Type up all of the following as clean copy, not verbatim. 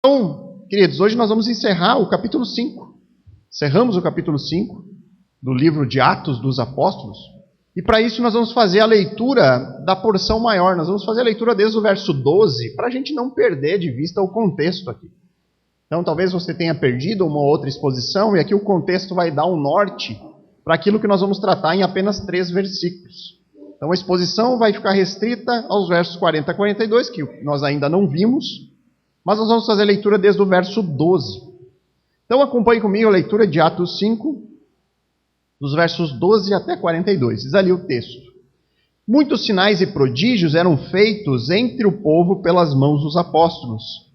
Então, queridos, hoje nós vamos encerrar o capítulo 5. Encerramos o capítulo 5 do livro de Atos dos Apóstolos. E para isso nós vamos fazer a leitura da porção maior. Nós vamos fazer a leitura desde o verso 12, para a gente não perder de vista o contexto aqui. Então talvez você tenha perdido uma ou outra exposição, e aqui o contexto vai dar um norte para aquilo que nós vamos tratar em apenas 3 versículos. Então a exposição vai ficar restrita aos versos 40 a 42, que nós ainda não vimos, mas nós vamos fazer a leitura desde o verso 12. Então acompanhe comigo a leitura de Atos 5, dos versos 12 até 42. Diz ali o texto. Muitos sinais e prodígios eram feitos entre o povo pelas mãos dos apóstolos.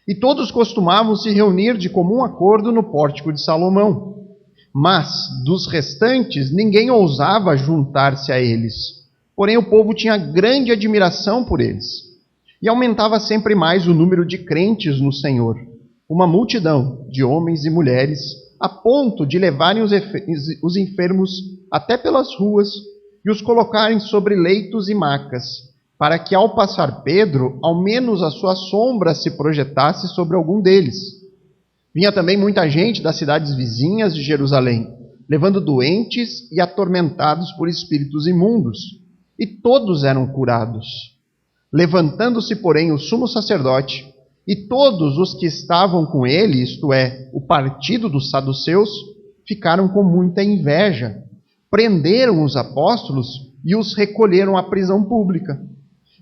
E todos costumavam se reunir de comum acordo no pórtico de Salomão. Mas, dos restantes, ninguém ousava juntar-se a eles. Porém, o povo tinha grande admiração por eles. E aumentava sempre mais o número de crentes no Senhor. Uma multidão de homens e mulheres, a ponto de levarem os enfermos até pelas ruas e os colocarem sobre leitos e macas, para que, ao passar Pedro, ao menos a sua sombra se projetasse sobre algum deles. Vinha também muita gente das cidades vizinhas de Jerusalém, levando doentes e atormentados por espíritos imundos, e todos eram curados. Levantando-se, porém, o sumo sacerdote e todos os que estavam com ele, isto é, o partido dos saduceus, ficaram com muita inveja. Prenderam os apóstolos e os recolheram à prisão pública.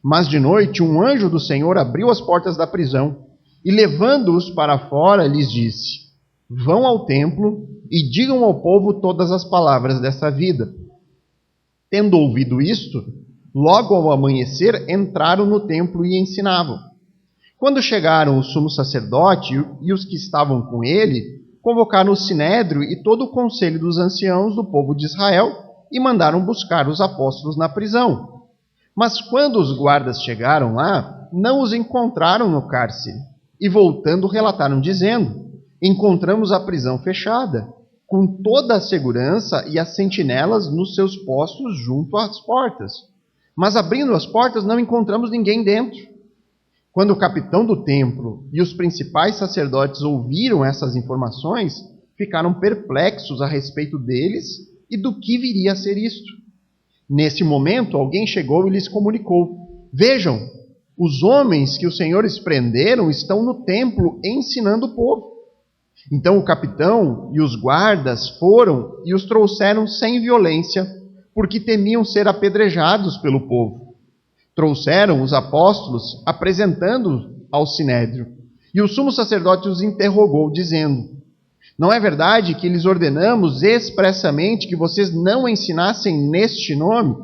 Mas de noite um anjo do Senhor abriu as portas da prisão e, levando-os para fora, lhes disse: vão ao templo e digam ao povo todas as palavras dessa vida. Tendo ouvido isto, logo ao amanhecer entraram no templo e ensinavam. Quando chegaram o sumo sacerdote e os que estavam com ele, convocaram o sinédrio e todo o conselho dos anciãos do povo de Israel e mandaram buscar os apóstolos na prisão. Mas quando os guardas chegaram lá, não os encontraram no cárcere. E voltando relataram dizendo: encontramos a prisão fechada, com toda a segurança e as sentinelas nos seus postos junto às portas. Mas abrindo as portas não encontramos ninguém dentro. Quando o capitão do templo e os principais sacerdotes ouviram essas informações, ficaram perplexos a respeito deles e do que viria a ser isto. Nesse momento, alguém chegou e lhes comunicou: vejam, os homens que os senhores prenderam estão no templo ensinando o povo. Então o capitão e os guardas foram e os trouxeram sem violência, porque temiam ser apedrejados pelo povo. Trouxeram os apóstolos, apresentando-os ao sinédrio. E o sumo sacerdote os interrogou, dizendo: não é verdade que lhes ordenamos expressamente que vocês não ensinassem neste nome?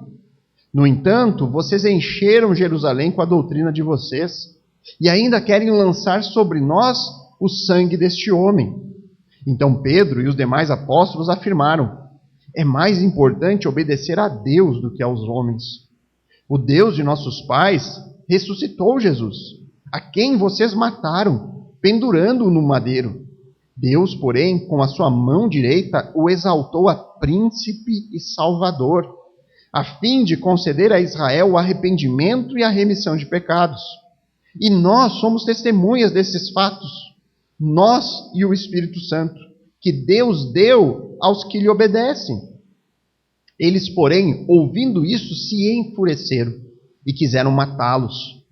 No entanto, vocês encheram Jerusalém com a doutrina de vocês, e ainda querem lançar sobre nós o sangue deste homem. Então Pedro e os demais apóstolos afirmaram: é mais importante obedecer a Deus do que aos homens. O Deus de nossos pais ressuscitou Jesus, a quem vocês mataram, pendurando-o no madeiro. Deus, porém, com a sua mão direita, o exaltou a príncipe e salvador, a fim de conceder a Israel o arrependimento e a remissão de pecados. E nós somos testemunhas desses fatos, nós e o Espírito Santo, que Deus deu aos que lhe obedecem. Eles, porém, ouvindo isso, se enfureceram e quiseram matá-los.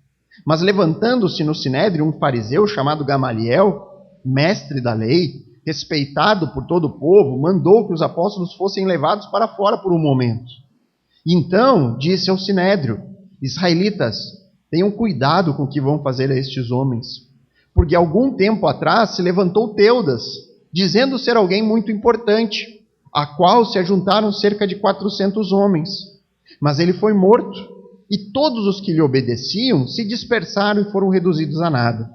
Mas levantando-se no sinédrio um fariseu chamado Gamaliel, mestre da lei, respeitado por todo o povo, mandou que os apóstolos fossem levados para fora por um momento. Então disse ao sinédrio: israelitas, tenham cuidado com o que vão fazer a estes homens, porque algum tempo atrás se levantou Teudas, dizendo ser alguém muito importante, a qual se ajuntaram cerca de 400 homens. Mas ele foi morto, e todos os que lhe obedeciam se dispersaram e foram reduzidos a nada.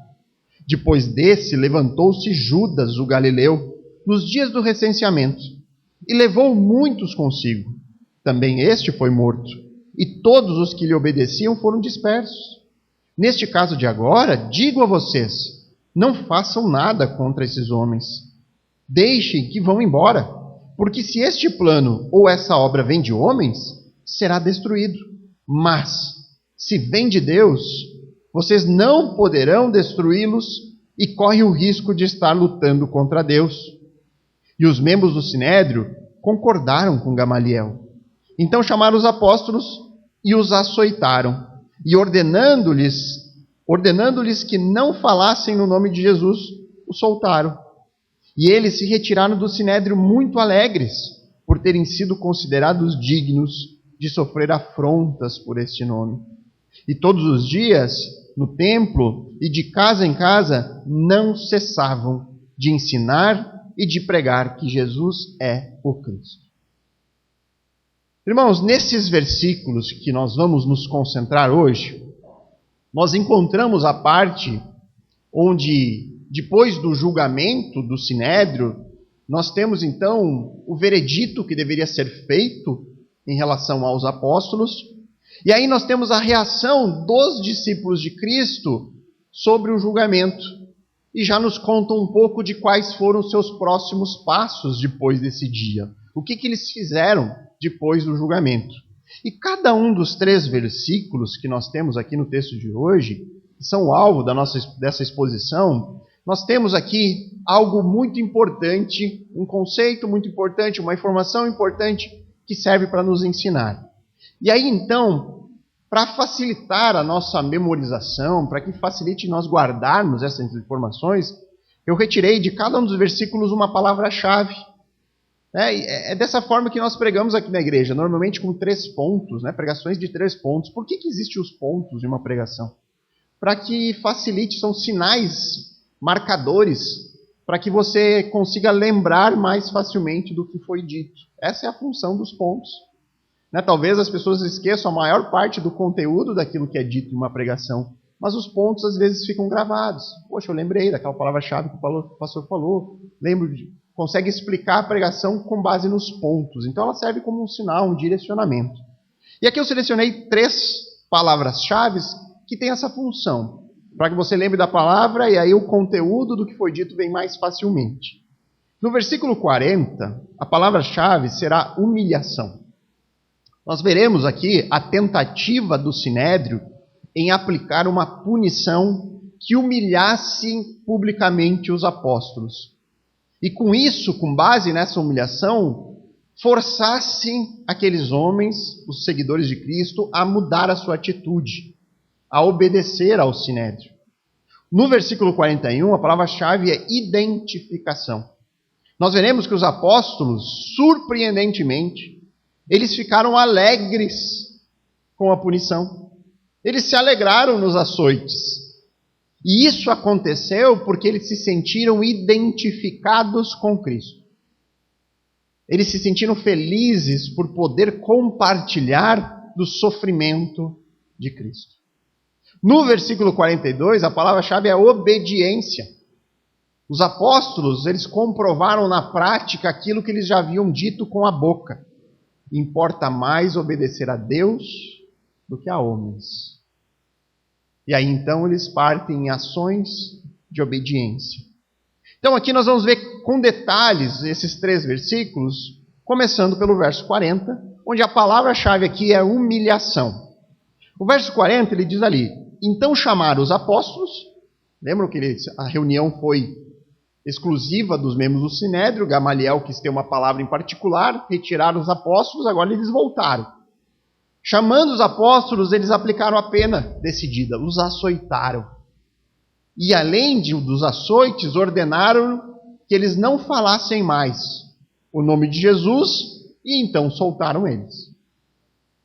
Depois desse, levantou-se Judas, o galileu, nos dias do recenseamento, e levou muitos consigo. Também este foi morto, e todos os que lhe obedeciam foram dispersos. Neste caso de agora, digo a vocês, não façam nada contra esses homens. Deixem que vão embora, porque se este plano ou essa obra vem de homens, será destruído. Mas, se vem de Deus, vocês não poderão destruí-los, e corre o risco de estar lutando contra Deus. E os membros do Sinédrio concordaram com Gamaliel. Então chamaram os apóstolos e os açoitaram, e ordenando-lhes que não falassem no nome de Jesus, os soltaram. E eles se retiraram do Sinédrio muito alegres, por terem sido considerados dignos de sofrer afrontas por este nome. E todos os dias, no templo e de casa em casa, não cessavam de ensinar e de pregar que Jesus é o Cristo. Irmãos, nesses versículos que nós vamos nos concentrar hoje, nós encontramos a parte onde, depois do julgamento do Sinédrio, nós temos então o veredito que deveria ser feito em relação aos apóstolos, e aí nós temos a reação dos discípulos de Cristo sobre o julgamento, e já nos contam um pouco de quais foram os seus próximos passos depois desse dia. O que eles fizeram depois do julgamento. E cada um dos 3 versículos que nós temos aqui no texto de hoje, que são o alvo dessa exposição, nós temos aqui algo muito importante, um conceito muito importante, uma informação importante que serve para nos ensinar. E aí então, para facilitar a nossa memorização, para que facilite nós guardarmos essas informações, eu retirei de cada um dos versículos uma palavra-chave. É dessa forma que nós pregamos aqui na igreja, normalmente com 3 pontos, pregações de 3 pontos. Por que existem os pontos em uma pregação? Para que facilite, são sinais, marcadores, para que você consiga lembrar mais facilmente do que foi dito. Essa é a função dos pontos. Talvez as pessoas esqueçam a maior parte do conteúdo daquilo que é dito em uma pregação, mas os pontos às vezes ficam gravados. Poxa, eu lembrei daquela palavra-chave que o pastor falou, consegue explicar a pregação com base nos pontos. Então ela serve como um sinal, um direcionamento. E aqui eu selecionei 3 palavras-chave que têm essa função, para que você lembre da palavra e aí o conteúdo do que foi dito vem mais facilmente. No versículo 40, a palavra-chave será humilhação. Nós veremos aqui a tentativa do Sinédrio em aplicar uma punição que humilhasse publicamente os apóstolos. E com isso, com base nessa humilhação, forçasse aqueles homens, os seguidores de Cristo, a mudar a sua atitude, a obedecer ao Sinédrio. No versículo 41, a palavra-chave é identificação. Nós veremos que os apóstolos, surpreendentemente, eles ficaram alegres com a punição. Eles se alegraram nos açoites. E isso aconteceu porque eles se sentiram identificados com Cristo. Eles se sentiram felizes por poder compartilhar do sofrimento de Cristo. No versículo 42, a palavra-chave é obediência. Os apóstolos, eles comprovaram na prática aquilo que eles já haviam dito com a boca. Importa mais obedecer a Deus do que a homens. E aí então eles partem em ações de obediência. Então aqui nós vamos ver com detalhes esses 3 versículos, começando pelo verso 40, onde a palavra-chave aqui é humilhação. O verso 40 ele diz ali: então chamaram os apóstolos, lembram que a reunião foi exclusiva dos membros do Sinédrio, Gamaliel quis ter uma palavra em particular, retiraram os apóstolos, agora eles voltaram. Chamando os apóstolos, eles aplicaram a pena decidida, os açoitaram. E além dos açoites, ordenaram que eles não falassem mais o nome de Jesus, e então soltaram eles.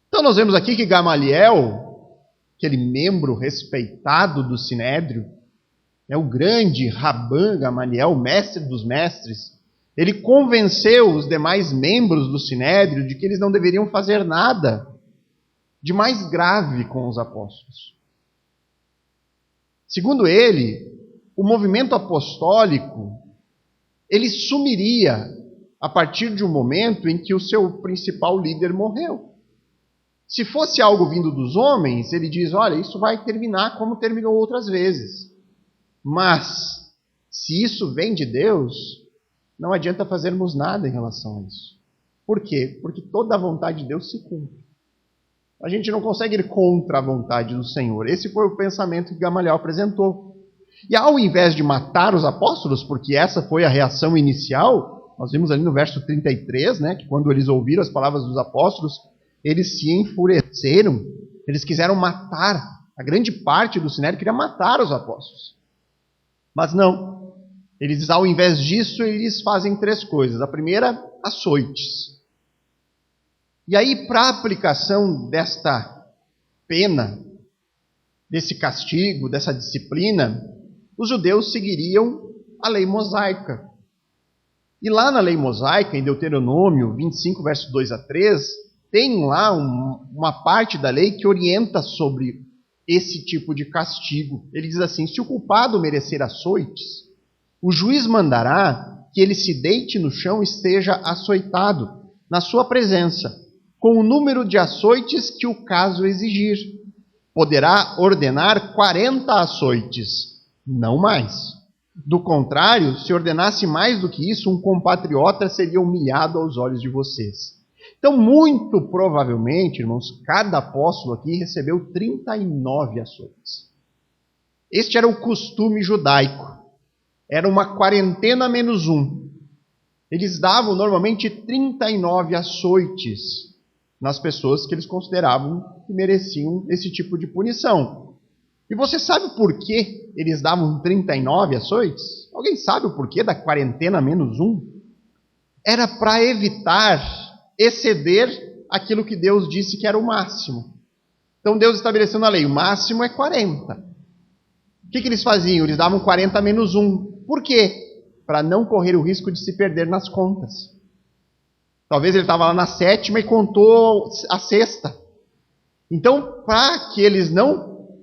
Então nós vemos aqui que Gamaliel, aquele membro respeitado do Sinédrio, o grande Rabã Gamaliel, o mestre dos mestres, ele convenceu os demais membros do Sinédrio de que eles não deveriam fazer nada de mais grave com os apóstolos. Segundo ele, o movimento apostólico, ele sumiria a partir de um momento em que o seu principal líder morreu. Se fosse algo vindo dos homens, ele diz, olha, isso vai terminar como terminou outras vezes. Mas, se isso vem de Deus, não adianta fazermos nada em relação a isso. Por quê? Porque toda a vontade de Deus se cumpre. A gente não consegue ir contra a vontade do Senhor. Esse foi o pensamento que Gamaliel apresentou. E ao invés de matar os apóstolos, porque essa foi a reação inicial, nós vimos ali no verso 33, né, que quando eles ouviram as palavras dos apóstolos, eles se enfureceram, eles quiseram matar, a grande parte do Sinédrio queria matar os apóstolos. Mas não, eles ao invés disso, eles fazem 3 coisas. A primeira, açoites. E aí, para a aplicação desta pena, desse castigo, dessa disciplina, os judeus seguiriam a lei mosaica. E lá na lei mosaica, em Deuteronômio 25, versos 2 a 3, tem lá uma parte da lei que orienta sobre esse tipo de castigo. Ele diz assim: se o culpado merecer açoites, o juiz mandará que ele se deite no chão e seja açoitado na sua presença, com o número de açoites que o caso exigir. Poderá ordenar 40 açoites, não mais. Do contrário, se ordenasse mais do que isso, um compatriota seria humilhado aos olhos de vocês. Então, muito provavelmente, irmãos, cada apóstolo aqui recebeu 39 açoites. Este era o costume judaico. Era uma quarentena menos um. Eles davam normalmente 39 açoites nas pessoas que eles consideravam que mereciam esse tipo de punição. E você sabe por que eles davam 39 açoites? Alguém sabe o porquê da quarentena menos um? Era para evitar exceder aquilo que Deus disse que era o máximo. Então Deus estabeleceu na lei, o máximo é 40. O que eles faziam? Eles davam 40 menos 1. Por quê? Para não correr o risco de se perder nas contas. Talvez ele estava lá na 7ª e contou a 6ª. Então, para que eles não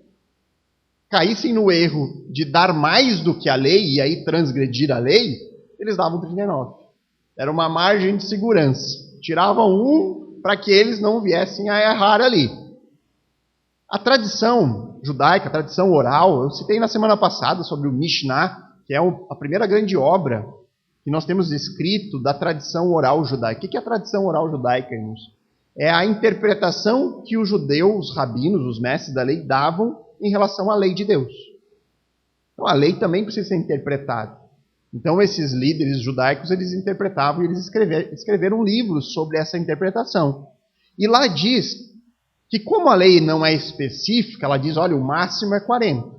caíssem no erro de dar mais do que a lei e aí transgredir a lei, eles davam 39. Era uma margem de segurança. Tiravam 1 para que eles não viessem a errar ali. A tradição judaica, a tradição oral, eu citei na semana passada sobre o Mishnah, que é a primeira grande obra que nós temos escrito da tradição oral judaica. O que é a tradição oral judaica, irmãos? É a interpretação que os judeus, os rabinos, os mestres da lei davam em relação à lei de Deus. Então a lei também precisa ser interpretada. Então esses líderes judaicos, eles interpretavam e eles escreveram livros sobre essa interpretação. E lá diz que como a lei não é específica, ela diz, olha, o máximo é 40.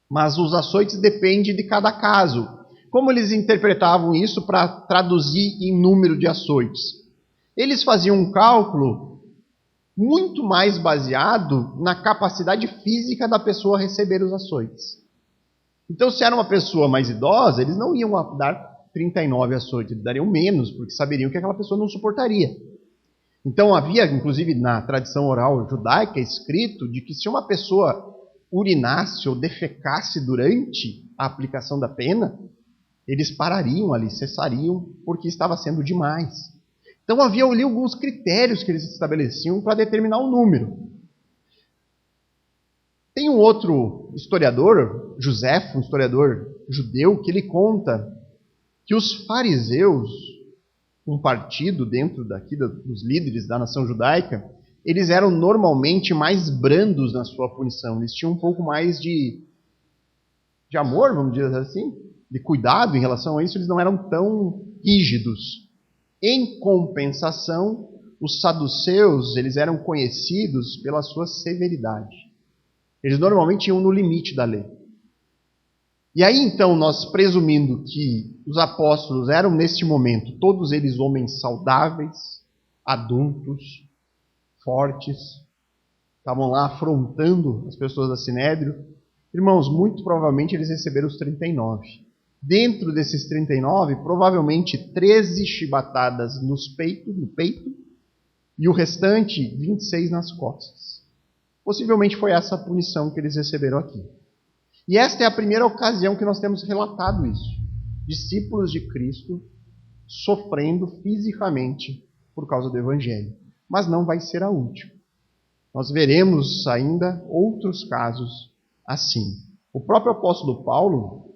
Mas os açoites dependem de cada caso. Como eles interpretavam isso para traduzir em número de açoites? Eles faziam um cálculo muito mais baseado na capacidade física da pessoa receber os açoites. Então, se era uma pessoa mais idosa, eles não iam dar 39 açoites, eles dariam menos, porque saberiam que aquela pessoa não suportaria. Então, havia, inclusive, na tradição oral judaica, escrito de que se uma pessoa urinasse ou defecasse durante a aplicação da pena, eles parariam ali, cessariam, porque estava sendo demais. Então, havia ali alguns critérios que eles estabeleciam para determinar o número. Tem um outro historiador, José, um historiador judeu, que ele conta que os fariseus, um partido dentro daqui dos líderes da nação judaica, eles eram normalmente mais brandos na sua punição. Eles tinham um pouco mais de amor, vamos dizer assim, de cuidado em relação a isso. Eles não eram tão rígidos. Em compensação, os saduceus, eles eram conhecidos pela sua severidade. Eles normalmente iam no limite da lei. E aí, então, nós presumindo que os apóstolos eram, neste momento, todos eles homens saudáveis, adultos, fortes, estavam lá afrontando as pessoas da Sinédrio, irmãos, muito provavelmente eles receberam os 39. Dentro desses 39, provavelmente 13 chibatadas no peito, e o restante, 26 nas costas. Possivelmente foi essa a punição que eles receberam aqui. E esta é a primeira ocasião que nós temos relatado isso. Discípulos de Cristo sofrendo fisicamente por causa do Evangelho. Mas não vai ser a última. Nós veremos ainda outros casos assim. O próprio apóstolo Paulo,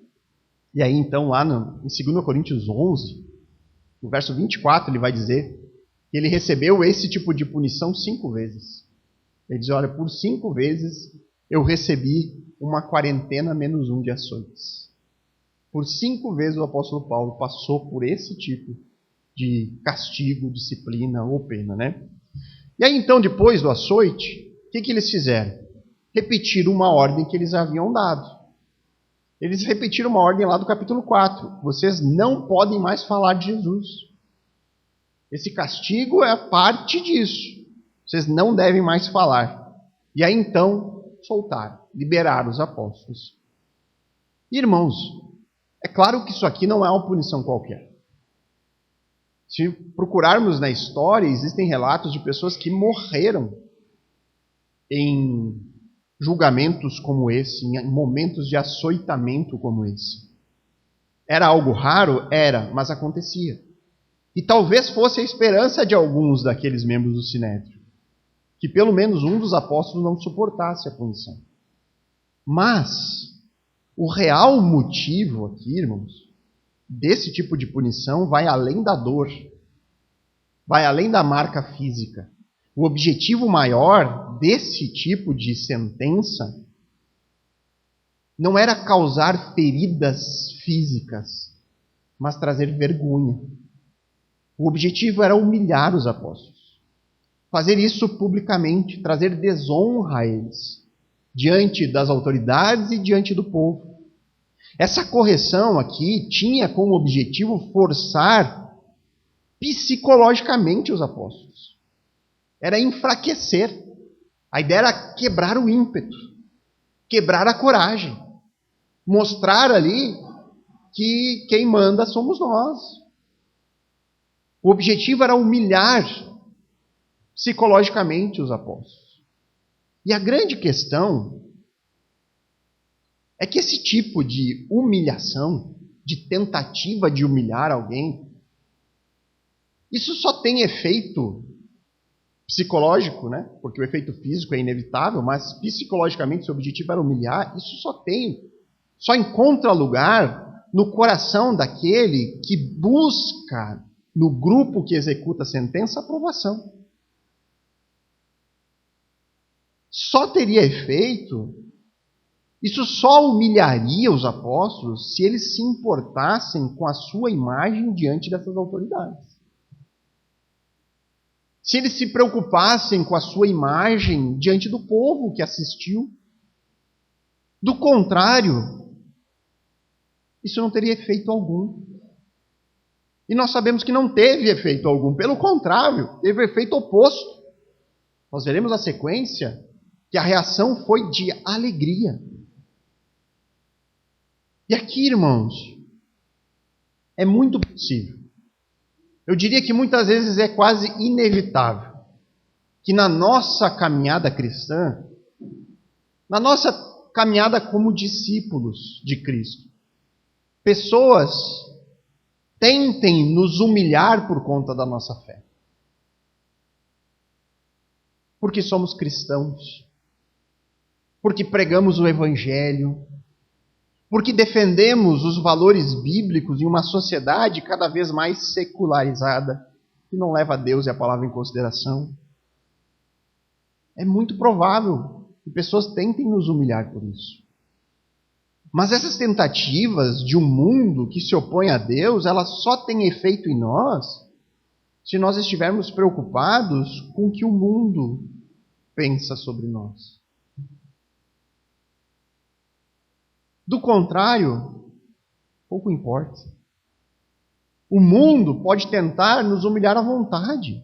e aí então lá em 2 Coríntios 11, no verso 24, ele vai dizer que ele recebeu esse tipo de punição 5 vezes. Ele diz, olha, por 5 vezes eu recebi uma quarentena menos 1 de açoites. Por 5 vezes o apóstolo Paulo passou por esse tipo de castigo, disciplina ou pena, né? E aí então, depois do açoite, o que eles fizeram? Repetiram uma ordem que eles haviam dado. Eles repetiram uma ordem lá do capítulo 4. Vocês não podem mais falar de Jesus. Esse castigo é parte disso. Vocês não devem mais falar. E aí então, soltaram, liberaram os apóstolos. Irmãos, é claro que isso aqui não é uma punição qualquer. Se procurarmos na história, existem relatos de pessoas que morreram em julgamentos como esse, em momentos de açoitamento como esse. Era algo raro? Era, mas acontecia. E talvez fosse a esperança de alguns daqueles membros do Sinédrio, que pelo menos um dos apóstolos não suportasse a punição. Mas o real motivo aqui, irmãos, desse tipo de punição vai além da dor, vai além da marca física. O objetivo maior desse tipo de sentença não era causar feridas físicas, mas trazer vergonha. O objetivo era humilhar os apóstolos. Fazer isso publicamente, trazer desonra a eles, diante das autoridades e diante do povo. Essa correção aqui tinha como objetivo forçar psicologicamente os apóstolos. Era enfraquecer. A ideia era quebrar o ímpeto, quebrar a coragem, mostrar ali que quem manda somos nós. O objetivo era humilhar psicologicamente os apóstolos. E a grande questão é que esse tipo de humilhação, de tentativa de humilhar alguém, isso só tem efeito psicológico, né? Porque o efeito físico é inevitável, mas psicologicamente, se o objetivo era humilhar, isso só encontra lugar no coração daquele que busca, no grupo que executa a sentença, aprovação. Só teria efeito, isso só humilharia os apóstolos se eles se importassem com a sua imagem diante dessas autoridades. Se eles se preocupassem com a sua imagem diante do povo que assistiu. Do contrário, isso não teria efeito algum. E nós sabemos que não teve efeito algum. Pelo contrário, teve efeito oposto. Nós veremos na sequência que a reação foi de alegria. E aqui, irmãos, é muito possível. Eu diria que muitas vezes é quase inevitável que na nossa caminhada cristã, na nossa caminhada como discípulos de Cristo, pessoas tentem nos humilhar por conta da nossa fé. Porque somos cristãos, porque pregamos o Evangelho, porque defendemos os valores bíblicos em uma sociedade cada vez mais secularizada, que não leva a Deus e a palavra em consideração. É muito provável que pessoas tentem nos humilhar por isso. Mas essas tentativas de um mundo que se opõe a Deus, elas só têm efeito em nós se nós estivermos preocupados com o que o mundo pensa sobre nós. Do contrário, pouco importa. O mundo pode tentar nos humilhar à vontade,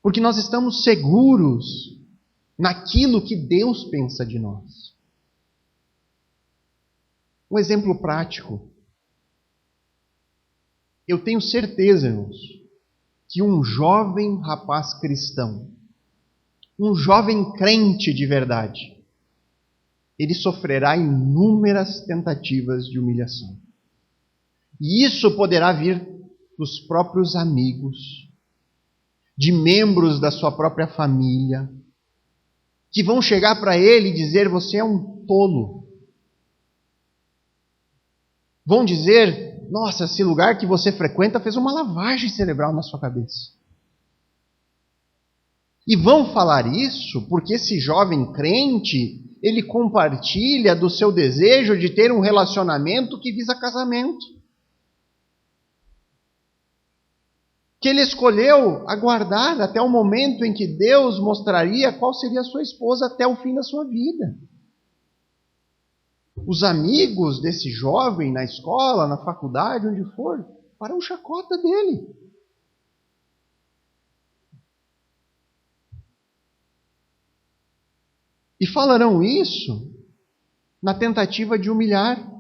porque nós estamos seguros naquilo que Deus pensa de nós. Um exemplo prático. Eu tenho certeza, irmãos, que um jovem rapaz cristão, um jovem crente de verdade, ele sofrerá inúmeras tentativas de humilhação. E isso poderá vir dos próprios amigos, de membros da sua própria família, que vão chegar para ele e dizer: você é um tolo. Vão dizer: nossa, esse lugar que você frequenta fez uma lavagem cerebral na sua cabeça. E vão falar isso porque esse jovem crente, ele compartilha do seu desejo de ter um relacionamento que visa casamento. Que ele escolheu aguardar até o momento em que Deus mostraria qual seria a sua esposa até o fim da sua vida. Os amigos desse jovem na escola, na faculdade, onde for, farão chacota dele. E falarão isso na tentativa de humilhar,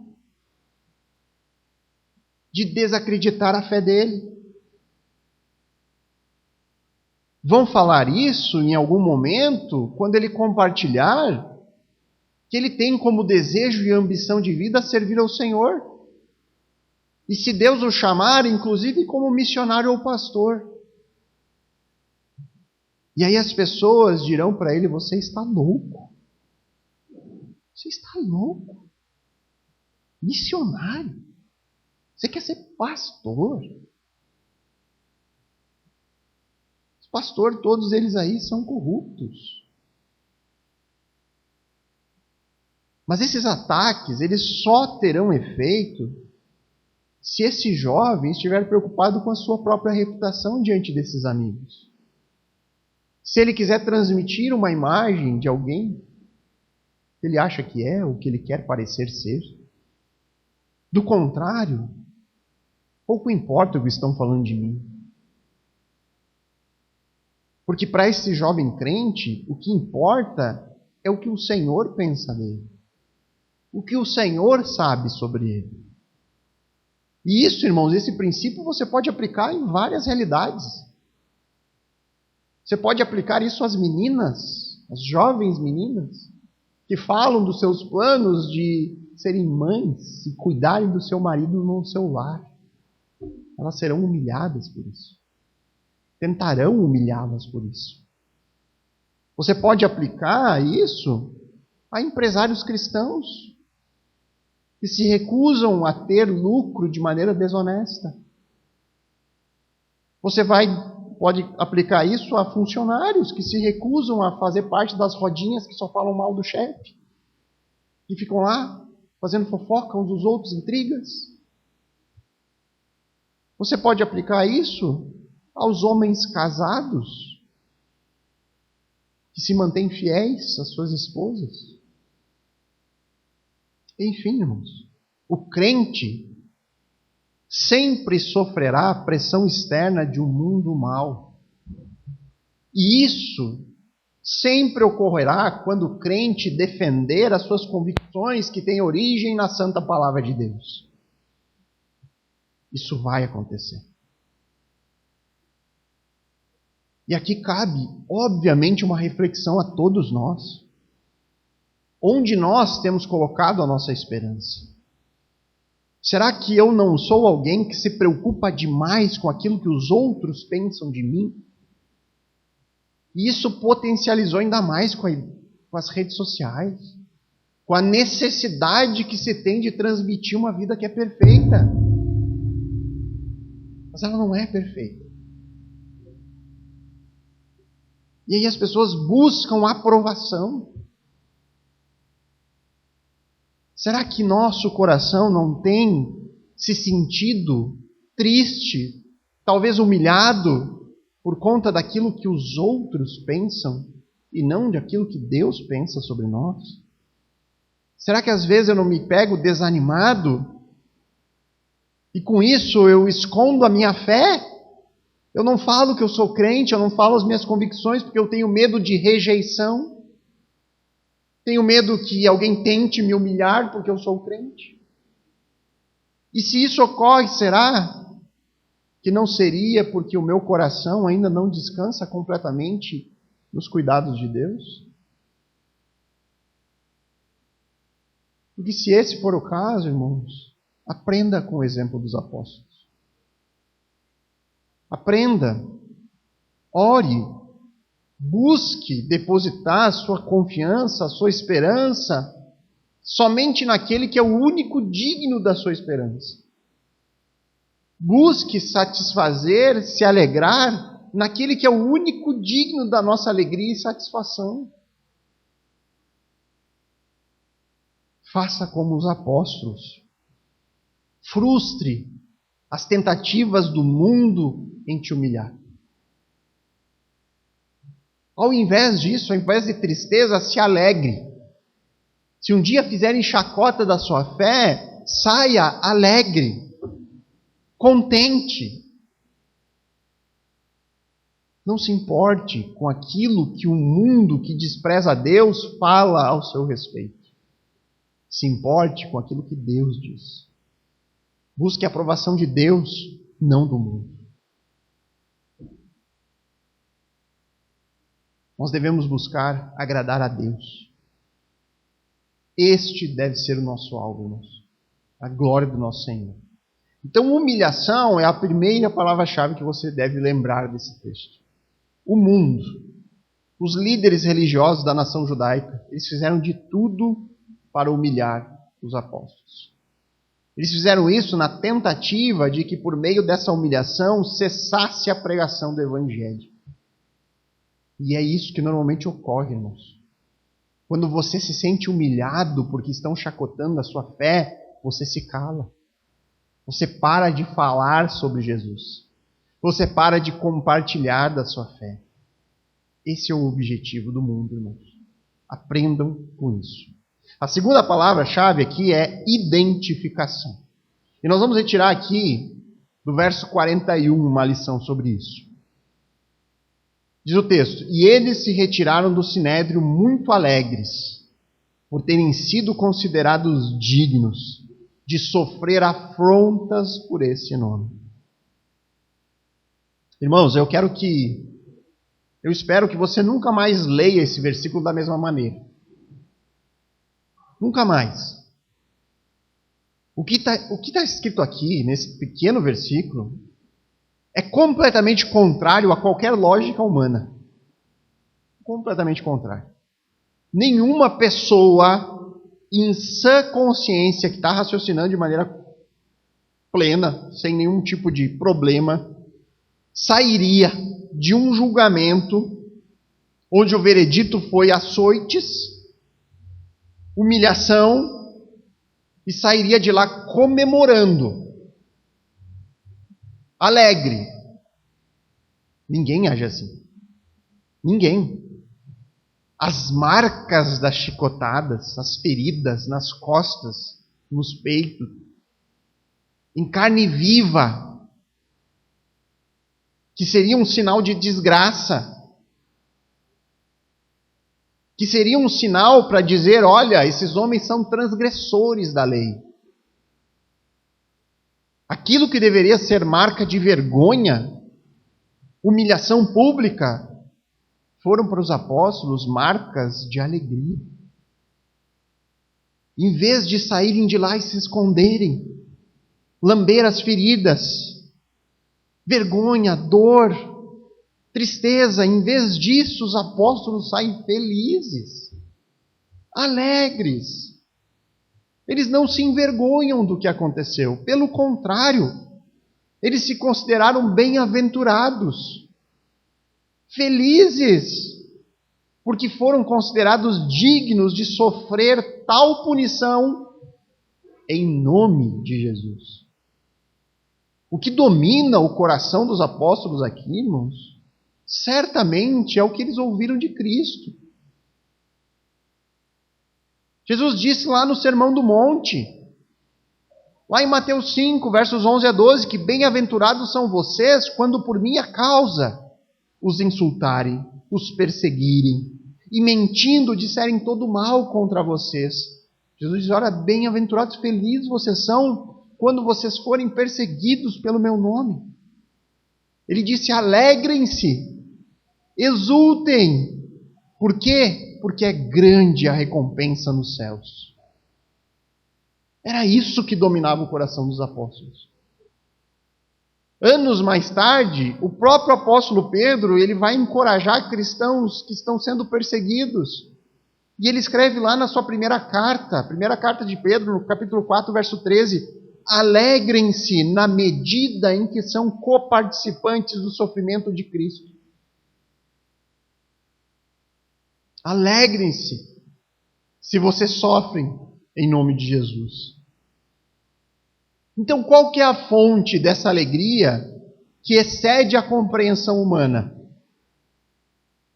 de desacreditar a fé dele. Vão falar isso em algum momento quando ele compartilhar que ele tem como desejo e ambição de vida servir ao Senhor. E se Deus o chamar, inclusive como missionário ou pastor. E aí as pessoas dirão para ele: você está louco. Você está louco. Missionário. Você quer ser pastor? Os pastores, todos eles aí, são corruptos. Mas esses ataques, eles só terão efeito se esse jovem estiver preocupado com a sua própria reputação diante desses amigos. Se ele quiser transmitir uma imagem de alguém que ele acha que é, ou que ele quer parecer ser. Do contrário, pouco importa o que estão falando de mim. Porque para esse jovem crente, o que importa é o que o Senhor pensa dele. O que o Senhor sabe sobre ele. E isso, irmãos, esse princípio você pode aplicar em várias realidades. Você pode aplicar isso às meninas, às jovens meninas, que falam dos seus planos de serem mães e cuidarem do seu marido no seu lar. Elas serão humilhadas por isso. Tentarão humilhá-las por isso. Você pode aplicar isso a empresários cristãos que se recusam a ter lucro de maneira desonesta. Você pode aplicar isso a funcionários que se recusam a fazer parte das rodinhas que só falam mal do chefe, que ficam lá fazendo fofoca uns dos outros, intrigas. Você pode aplicar isso aos homens casados que se mantêm fiéis às suas esposas. Enfim, irmãos, o crente sempre sofrerá a pressão externa de um mundo mau. E isso sempre ocorrerá quando o crente defender as suas convicções que têm origem na santa palavra de Deus. Isso vai acontecer. E aqui cabe, obviamente, uma reflexão a todos nós. Onde nós temos colocado a nossa esperança? Será que eu não sou alguém que se preocupa demais com aquilo que os outros pensam de mim? E isso potencializou ainda mais com as redes sociais, com a necessidade que se tem de transmitir uma vida que é perfeita. Mas ela não é perfeita. E aí as pessoas buscam aprovação. Será que nosso coração não tem se sentido triste, talvez humilhado, por conta daquilo que os outros pensam e não daquilo que Deus pensa sobre nós? Será que às vezes eu não me pego desanimado e com isso eu escondo a minha fé? Eu não falo que eu sou crente, eu não falo as minhas convicções porque eu tenho medo de rejeição. Tenho medo que alguém tente me humilhar porque eu sou crente. E se isso ocorre, será que não seria porque o meu coração ainda não descansa completamente nos cuidados de Deus? Porque se esse for o caso, irmãos, aprenda com o exemplo dos apóstolos. Aprenda, ore, busque depositar a sua confiança, a sua esperança, somente naquele que é o único digno da sua esperança. Busque satisfazer, se alegrar naquele que é o único digno da nossa alegria e satisfação. Faça como os apóstolos. Frustre as tentativas do mundo em te humilhar. Ao invés disso, ao invés de tristeza, se alegre. Se um dia fizerem chacota da sua fé, saia alegre, contente. Não se importe com aquilo que o mundo que despreza a Deus fala ao seu respeito. Se importe com aquilo que Deus diz. Busque a aprovação de Deus, não do mundo. Nós devemos buscar agradar a Deus. Este deve ser o nosso alvo, irmãos. A glória do nosso Senhor. Então, humilhação é a primeira palavra-chave que você deve lembrar desse texto. O mundo, os líderes religiosos da nação judaica, eles fizeram de tudo para humilhar os apóstolos. Eles fizeram isso na tentativa de que por meio dessa humilhação cessasse a pregação do Evangelho. E é isso que normalmente ocorre, irmãos. Quando você se sente humilhado porque estão chacotando a sua fé, você se cala. Você para de falar sobre Jesus. Você para de compartilhar da sua fé. Esse é o objetivo do mundo, irmãos. Aprendam com isso. A segunda palavra-chave aqui é identificação. E nós vamos retirar aqui, do verso 41, uma lição sobre isso. Diz o texto: e eles se retiraram do sinédrio muito alegres, por terem sido considerados dignos de sofrer afrontas por esse nome. Irmãos, eu espero que você nunca mais leia esse versículo da mesma maneira. Nunca mais. O que está escrito aqui, nesse pequeno versículo, é completamente contrário a qualquer lógica humana. Completamente contrário. Nenhuma pessoa em sã consciência que está raciocinando de maneira plena, sem nenhum tipo de problema, sairia de um julgamento onde o veredito foi açoites, humilhação, e sairia de lá comemorando, alegre. Ninguém age assim. Ninguém. As marcas das chicotadas, as feridas nas costas, nos peitos, em carne viva, que seria um sinal de desgraça, que seria um sinal para dizer: olha, esses homens são transgressores da lei. Aquilo que deveria ser marca de vergonha, humilhação pública, foram para os apóstolos marcas de alegria. Em vez de saírem de lá e se esconderem, lamber as feridas, vergonha, dor, tristeza, em vez disso, os apóstolos saem felizes, alegres. Eles não se envergonham do que aconteceu. Pelo contrário, eles se consideraram bem-aventurados, felizes, porque foram considerados dignos de sofrer tal punição em nome de Jesus. O que domina o coração dos apóstolos aqui, irmãos, certamente é o que eles ouviram de Cristo. Jesus disse lá no Sermão do Monte, lá em Mateus 5, versos 11 a 12, que bem-aventurados são vocês quando por minha causa os insultarem, os perseguirem e mentindo disserem todo mal contra vocês. Jesus diz: olha, bem-aventurados, felizes vocês são quando vocês forem perseguidos pelo meu nome. Ele disse: alegrem-se, exultem. Por quê? Porque é grande a recompensa nos céus. Era isso que dominava o coração dos apóstolos. Anos mais tarde, o próprio apóstolo Pedro, ele vai encorajar cristãos que estão sendo perseguidos. E ele escreve lá na sua primeira carta de Pedro, no capítulo 4, verso 13: alegrem-se na medida em que são coparticipantes do sofrimento de Cristo. Alegrem-se se vocês sofrem em nome de Jesus. Então, qual que é a fonte dessa alegria que excede a compreensão humana?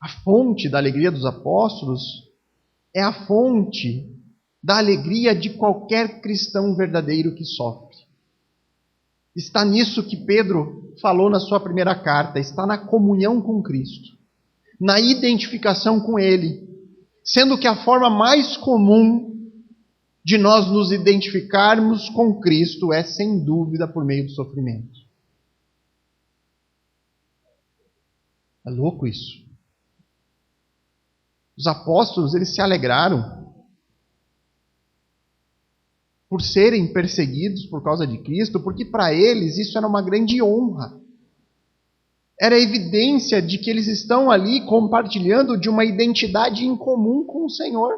A fonte da alegria dos apóstolos é a fonte da alegria de qualquer cristão verdadeiro que sofre. Está nisso que Pedro falou na sua primeira carta, está na comunhão com Cristo, na identificação com Ele, sendo que a forma mais comum de nós nos identificarmos com Cristo é, sem dúvida, por meio do sofrimento. É louco isso. Os apóstolos, eles se alegraram por serem perseguidos por causa de Cristo, porque para eles isso era uma grande honra. Era evidência de que eles estão ali compartilhando de uma identidade em comum com o Senhor.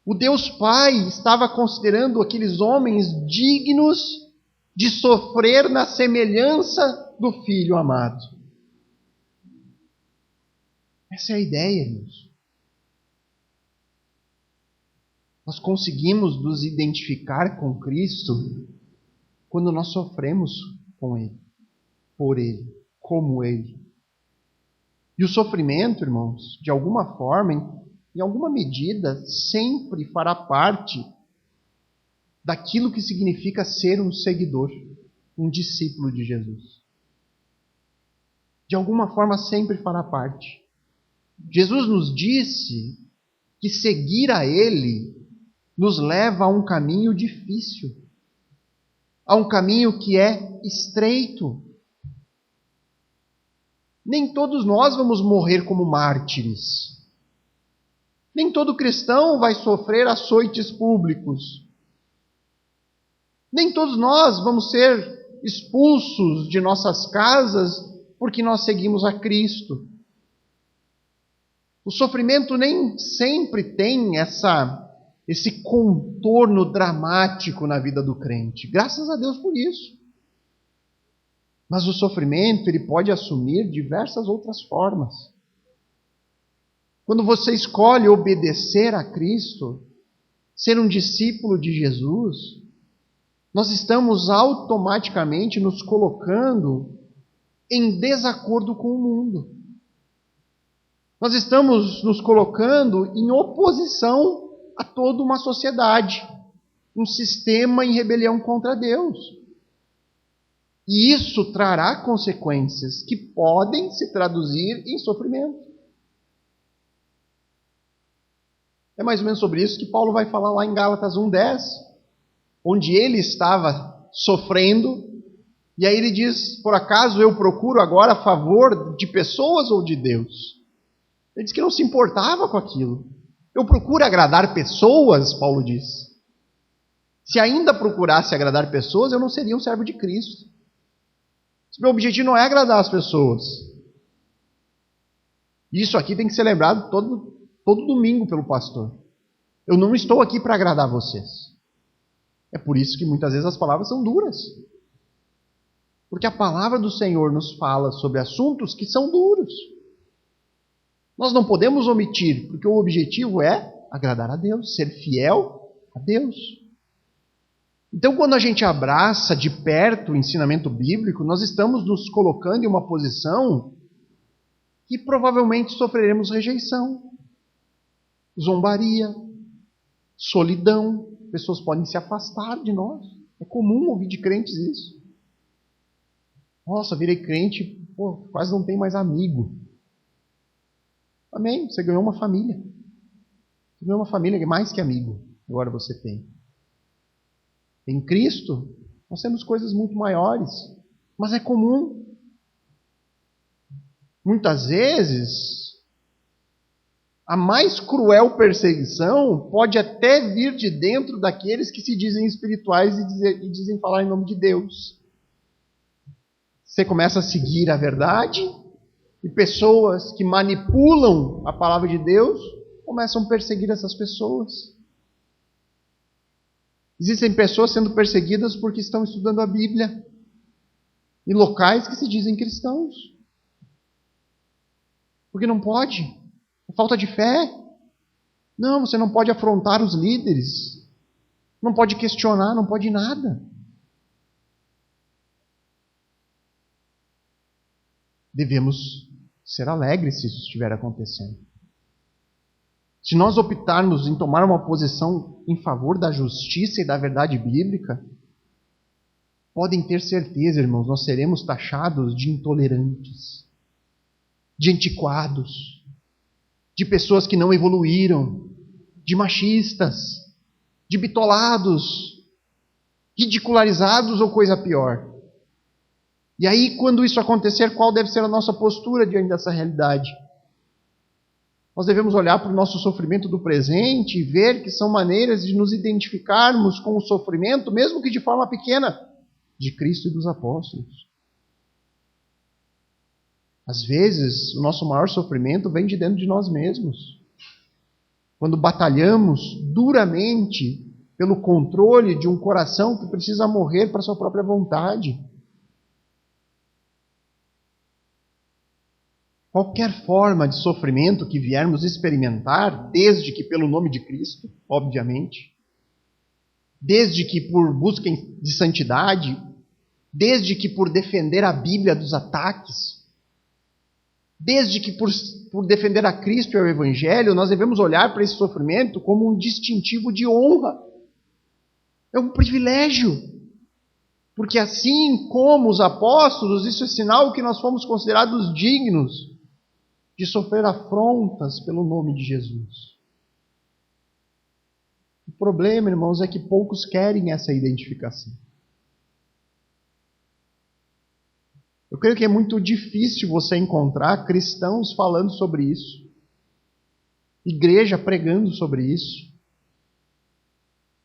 O Deus Pai estava considerando aqueles homens dignos de sofrer na semelhança do Filho amado. Essa é a ideia, irmãos. Nós conseguimos nos identificar com Cristo quando nós sofremos com Ele, por Ele, como Ele. E o sofrimento, irmãos, de alguma forma, em alguma medida, sempre fará parte daquilo que significa ser um seguidor, um discípulo de Jesus. De alguma forma, sempre fará parte. Jesus nos disse que seguir a Ele nos leva a um caminho difícil, a um caminho que é estreito. Nem todos nós vamos morrer como mártires. Nem todo cristão vai sofrer açoites públicos. Nem todos nós vamos ser expulsos de nossas casas porque nós seguimos a Cristo. O sofrimento nem sempre tem esse contorno dramático na vida do crente. Graças a Deus por isso. Mas o sofrimento, ele pode assumir diversas outras formas. Quando você escolhe obedecer a Cristo, ser um discípulo de Jesus, nós estamos automaticamente nos colocando em desacordo com o mundo. Nós estamos nos colocando em oposição a toda uma sociedade, um sistema em rebelião contra Deus. E isso trará consequências que podem se traduzir em sofrimento. É mais ou menos sobre isso que Paulo vai falar lá em Gálatas 1:10, onde ele estava sofrendo, e aí ele diz, por acaso eu procuro agora a favor de pessoas ou de Deus? Ele diz que não se importava com aquilo. Eu procuro agradar pessoas, Paulo diz. Se ainda procurasse agradar pessoas, eu não seria um servo de Cristo. Meu objetivo não é agradar as pessoas. Isso aqui tem que ser lembrado todo domingo pelo pastor. Eu não estou aqui para agradar vocês. É por isso que muitas vezes as palavras são duras. Porque a palavra do Senhor nos fala sobre assuntos que são duros. Nós não podemos omitir, porque o objetivo é agradar a Deus, ser fiel a Deus. Então, quando a gente abraça de perto o ensinamento bíblico, nós estamos nos colocando em uma posição que provavelmente sofreremos rejeição, zombaria, solidão. Pessoas podem se afastar de nós. É comum ouvir de crentes isso. Nossa, virei crente, quase não tem mais amigo. Amém, você ganhou uma família. Você ganhou uma família que é mais que amigo, agora você tem. Em Cristo, nós temos coisas muito maiores, mas é comum. Muitas vezes, a mais cruel perseguição pode até vir de dentro daqueles que se dizem espirituais e dizem falar em nome de Deus. Você começa a seguir a verdade, e pessoas que manipulam a palavra de Deus começam a perseguir essas pessoas. Existem pessoas sendo perseguidas porque estão estudando a Bíblia em locais que se dizem cristãos. Porque não pode. É falta de fé. Não, você não pode afrontar os líderes. Não pode questionar, não pode nada. Devemos ser alegres se isso estiver acontecendo. Se nós optarmos em tomar uma posição em favor da justiça e da verdade bíblica, podem ter certeza, irmãos, nós seremos taxados de intolerantes, de antiquados, de pessoas que não evoluíram, de machistas, de bitolados, ridicularizados ou coisa pior. E aí, quando isso acontecer, qual deve ser a nossa postura diante dessa realidade? Nós devemos olhar para o nosso sofrimento do presente e ver que são maneiras de nos identificarmos com o sofrimento, mesmo que de forma pequena, de Cristo e dos apóstolos. Às vezes, o nosso maior sofrimento vem de dentro de nós mesmos. Quando batalhamos duramente pelo controle de um coração que precisa morrer para sua própria vontade. Qualquer forma de sofrimento que viermos experimentar, desde que pelo nome de Cristo, obviamente, desde que por busca de santidade, desde que por defender a Bíblia dos ataques, desde que por defender a Cristo e o Evangelho, nós devemos olhar para esse sofrimento como um distintivo de honra. É um privilégio. Porque assim como os apóstolos, isso é sinal que nós fomos considerados dignos de sofrer afrontas pelo nome de Jesus. O problema, irmãos, é que poucos querem essa identificação. Eu creio que é muito difícil você encontrar cristãos falando sobre isso, igreja pregando sobre isso,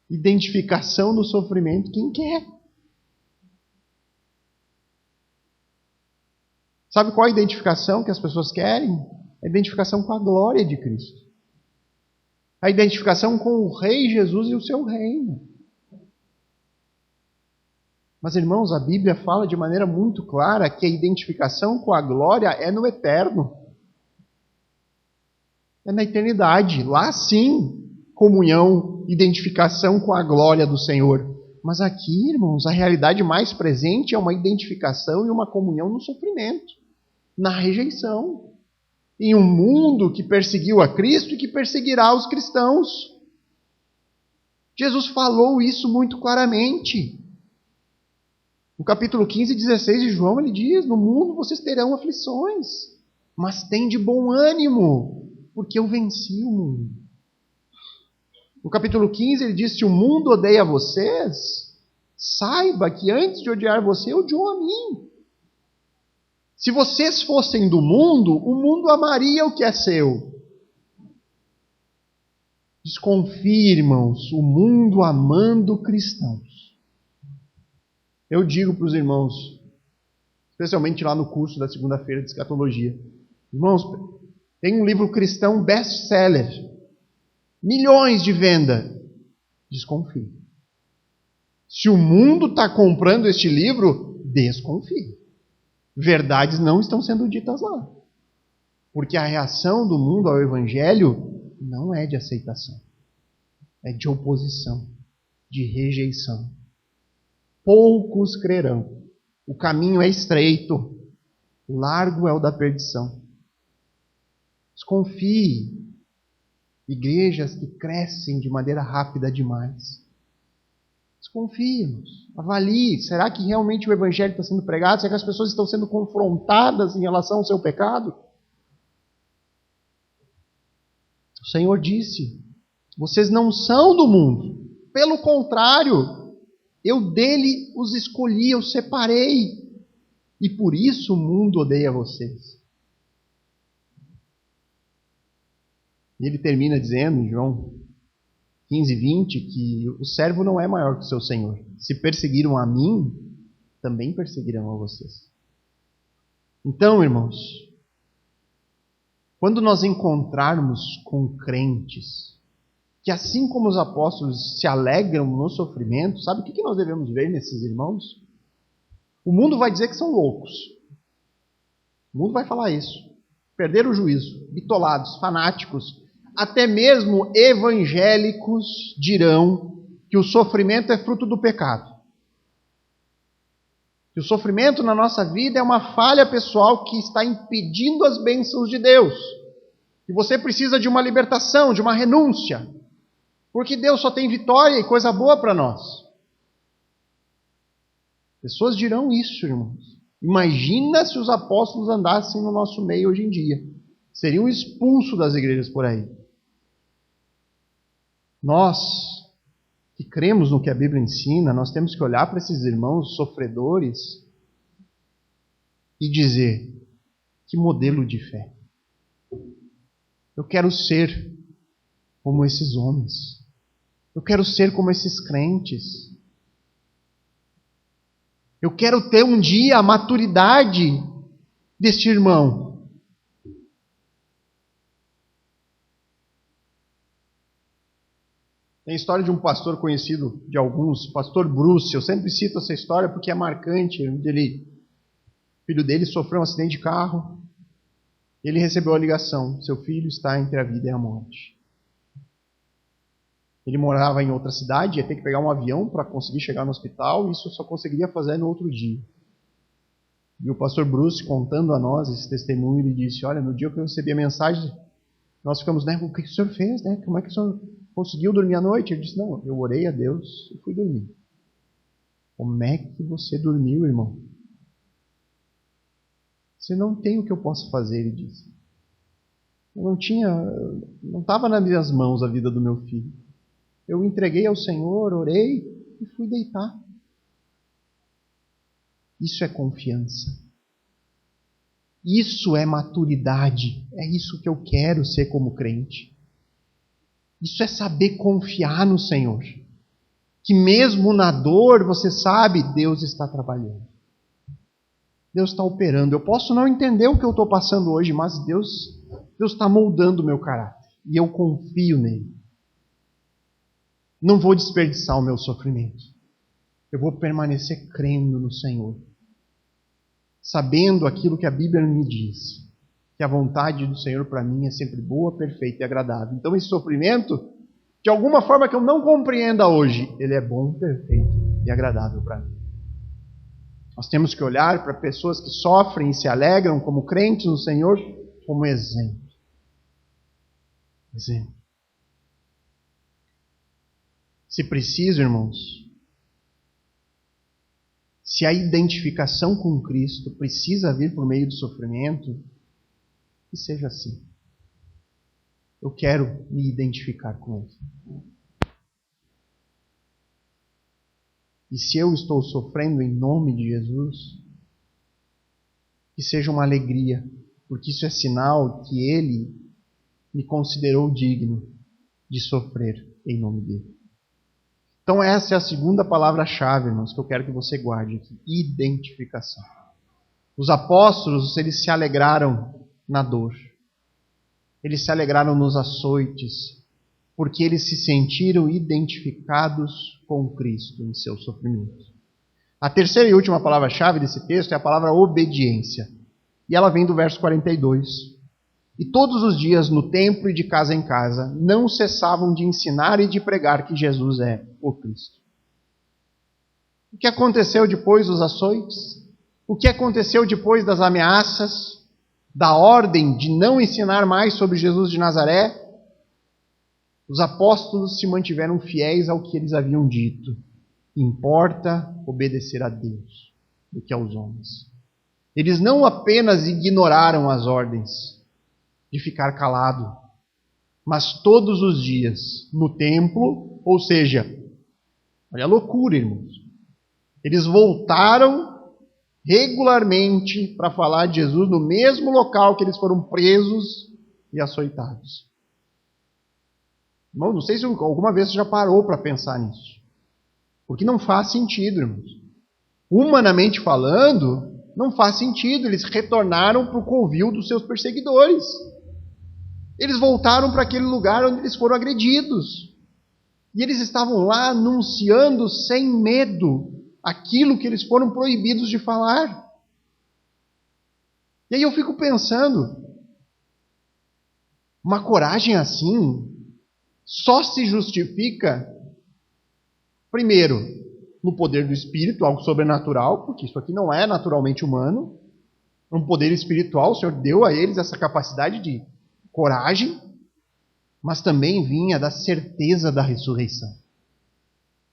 identificação no sofrimento. Quem quer? Sabe qual a identificação que as pessoas querem? A identificação com a glória de Cristo. A identificação com o Rei Jesus e o seu reino. Mas, irmãos, a Bíblia fala de maneira muito clara que a identificação com a glória é no eterno. É na eternidade. Lá sim, comunhão, identificação com a glória do Senhor. Mas aqui, irmãos, a realidade mais presente é uma identificação e uma comunhão no sofrimento, na rejeição. Em um mundo que perseguiu a Cristo e que perseguirá os cristãos. Jesus falou isso muito claramente. No capítulo 15 e 16 de João, ele diz: no mundo vocês terão aflições, mas tende bom ânimo, porque eu venci o mundo. No capítulo 15 ele diz: se o mundo odeia vocês, saiba que antes de odiar você, odiou a mim. Se vocês fossem do mundo, o mundo amaria o que é seu. Desconfie, irmãos, o mundo amando cristãos. Eu digo para os irmãos, especialmente lá no curso da segunda-feira de escatologia: irmãos, tem um livro cristão best-seller, milhões de venda. Desconfie. Se o mundo está comprando este livro, desconfie. Verdades não estão sendo ditas lá. Porque a reação do mundo ao Evangelho não é de aceitação. É de oposição, de rejeição. Poucos crerão. O caminho é estreito, largo é o da perdição. Desconfie. Igrejas que crescem de maneira rápida demais. Desconfiemos, avalie. Será que realmente o Evangelho está sendo pregado? Será que as pessoas estão sendo confrontadas em relação ao seu pecado? O Senhor disse: vocês não são do mundo. Pelo contrário, eu dele os escolhi, eu separei. E por isso o mundo odeia vocês. E ele termina dizendo, em João 15, 20, que o servo não é maior que o seu senhor. Se perseguiram a mim, também perseguirão a vocês. Então, irmãos, quando nós encontrarmos com crentes que assim como os apóstolos se alegram no sofrimento, sabe o que nós devemos ver nesses irmãos? O mundo vai dizer que são loucos. O mundo vai falar isso. Perderam o juízo, bitolados, fanáticos, até mesmo evangélicos dirão que o sofrimento é fruto do pecado. Que o sofrimento na nossa vida é uma falha pessoal que está impedindo as bênçãos de Deus. E você precisa de uma libertação, de uma renúncia. Porque Deus só tem vitória e coisa boa para nós. Pessoas dirão isso, irmãos. Imagina se os apóstolos andassem no nosso meio hoje em dia. Seriam expulsos das igrejas por aí. Nós, que cremos no que a Bíblia ensina, nós temos que olhar para esses irmãos sofredores e dizer: que modelo de fé. Eu quero ser como esses homens. Eu quero ser como esses crentes. Eu quero ter um dia a maturidade deste irmão. Tem a história de um pastor conhecido de alguns, pastor Bruce. Eu sempre cito essa história porque é marcante. O filho dele sofreu um acidente de carro. Ele recebeu a ligação: seu filho está entre a vida e a morte. Ele morava em outra cidade, ia ter que pegar um avião para conseguir chegar no hospital, e isso só conseguiria fazer no outro dia. E o pastor Bruce, contando a nós esse testemunho, ele disse: olha, no dia que eu recebi a mensagem, nós ficamos, né, o que o senhor fez? Né? Como é que o senhor conseguiu dormir à noite? Ele disse: não, eu orei a Deus e fui dormir. Como é que você dormiu, irmão? Você não tem o que eu possa fazer, ele disse. Não estava nas minhas mãos a vida do meu filho. Eu entreguei ao Senhor, orei e fui deitar. Isso é confiança. Isso é maturidade. É isso que eu quero ser como crente. Isso é saber confiar no Senhor. Que mesmo na dor, você sabe, Deus está trabalhando. Deus está operando. Eu posso não entender o que eu estou passando hoje, mas Deus está moldando o meu caráter. E eu confio nele. Não vou desperdiçar o meu sofrimento. Eu vou permanecer crendo no Senhor. Sabendo aquilo que a Bíblia me diz. Que a vontade do Senhor para mim é sempre boa, perfeita e agradável. Então esse sofrimento, de alguma forma que eu não compreenda hoje, ele é bom, perfeito e agradável para mim. Nós temos que olhar para pessoas que sofrem e se alegram como crentes no Senhor como exemplo. Exemplo. Se preciso, irmãos, se a identificação com Cristo precisa vir por meio do sofrimento, que seja assim. Eu quero me identificar com Ele. E se eu estou sofrendo em nome de Jesus, que seja uma alegria, porque isso é sinal que Ele me considerou digno de sofrer em nome dEle. Então essa é a segunda palavra-chave, irmãos, que eu quero que você guarde aqui. Identificação. Os apóstolos, eles se alegraram na dor. Eles se alegraram nos açoites, porque eles se sentiram identificados com Cristo em seu sofrimento. A terceira e última palavra-chave desse texto é a palavra obediência. E ela vem do verso 42. E todos os dias, no templo e de casa em casa, não cessavam de ensinar e de pregar que Jesus é o Cristo. O que aconteceu depois dos açoites? O que aconteceu depois das ameaças, da ordem de não ensinar mais sobre Jesus de Nazaré? Os apóstolos se mantiveram fiéis ao que eles haviam dito. Importa obedecer a Deus do que aos homens. Eles não apenas ignoraram as ordens de ficar calado, mas todos os dias no templo, ou seja, olha a loucura, irmãos. Eles voltaram regularmente para falar de Jesus no mesmo local que eles foram presos e açoitados. Irmão, não sei se alguma vez você já parou para pensar nisso. Porque não faz sentido, irmãos. Humanamente falando, não faz sentido. Eles retornaram para o covil dos seus perseguidores. Eles voltaram para aquele lugar onde eles foram agredidos. E eles estavam lá anunciando sem medo aquilo que eles foram proibidos de falar. E aí eu fico pensando, uma coragem assim só se justifica, primeiro, no poder do Espírito, algo sobrenatural, porque isso aqui não é naturalmente humano. Um poder espiritual, o Senhor deu a eles essa capacidade de coragem, mas também vinha da certeza da ressurreição.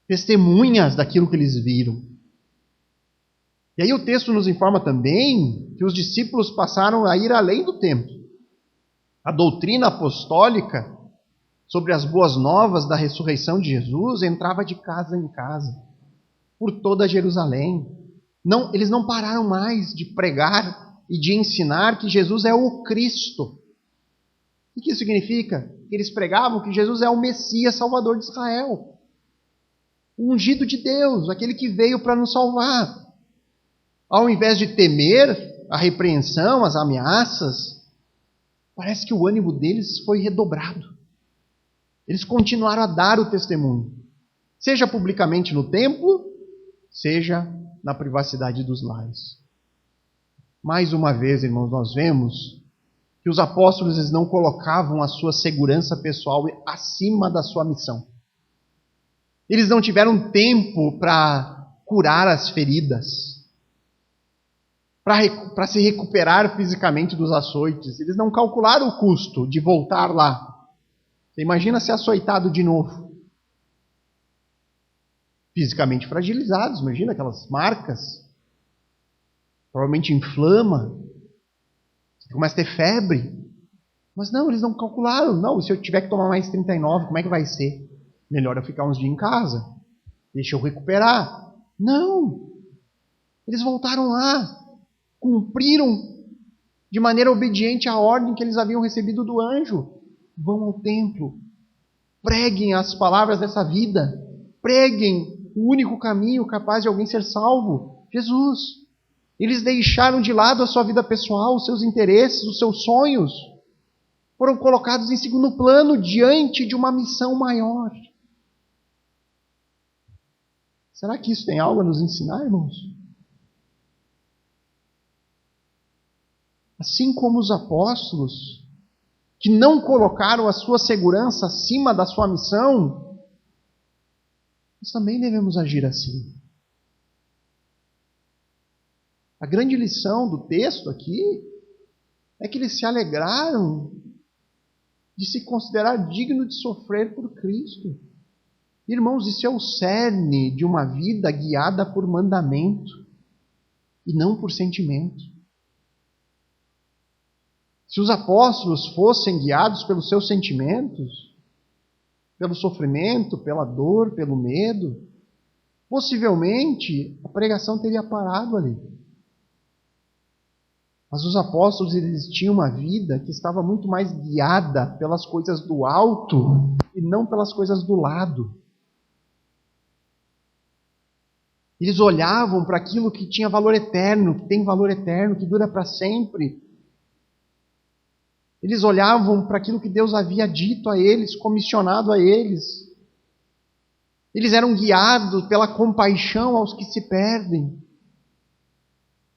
Testemunhas daquilo que eles viram. E aí o texto nos informa também que os discípulos passaram a ir além do templo. A doutrina apostólica sobre as boas novas da ressurreição de Jesus entrava de casa em casa, por toda Jerusalém. Eles não pararam mais de pregar e de ensinar que Jesus é o Cristo. O que isso significa? Eles pregavam que Jesus é o Messias Salvador de Israel. O ungido de Deus, aquele que veio para nos salvar. Ao invés de temer a repreensão, as ameaças, parece que o ânimo deles foi redobrado. Eles continuaram a dar o testemunho, seja publicamente no templo, seja na privacidade dos lares. Mais uma vez, irmãos, nós vemos que os apóstolos eles não colocavam a sua segurança pessoal acima da sua missão. Eles não tiveram tempo para curar as feridas, para se recuperar fisicamente dos açoites. Eles não calcularam o custo de voltar lá. Você imagina ser açoitado de novo. Fisicamente fragilizados, imagina aquelas marcas. Provavelmente inflama. Você começa a ter febre. Mas não, eles não calcularam. Não, se eu tiver que tomar mais 39, como é que vai ser? Melhor eu ficar uns dias em casa. Deixa eu recuperar. Não. Eles voltaram lá. Cumpriram de maneira obediente a ordem que eles haviam recebido do anjo. Vão ao templo. Preguem as palavras dessa vida. Preguem o único caminho capaz de alguém ser salvo. Jesus. Eles deixaram de lado a sua vida pessoal, os seus interesses, os seus sonhos. Foram colocados em segundo plano diante de uma missão maior. Será que isso tem algo a nos ensinar, irmãos? Assim como os apóstolos, que não colocaram a sua segurança acima da sua missão, nós também devemos agir assim. A grande lição do texto aqui é que eles se alegraram de se considerar digno de sofrer por Cristo. Irmãos, isso é o cerne de uma vida guiada por mandamento e não por sentimento. Se os apóstolos fossem guiados pelos seus sentimentos, pelo sofrimento, pela dor, pelo medo, possivelmente a pregação teria parado ali. Mas os apóstolos eles tinham uma vida que estava muito mais guiada pelas coisas do alto e não pelas coisas do lado. Eles olhavam para aquilo que tinha valor eterno, que tem valor eterno, que dura para sempre. Eles olhavam para aquilo que Deus havia dito a eles, comissionado a eles. Eles eram guiados pela compaixão aos que se perdem,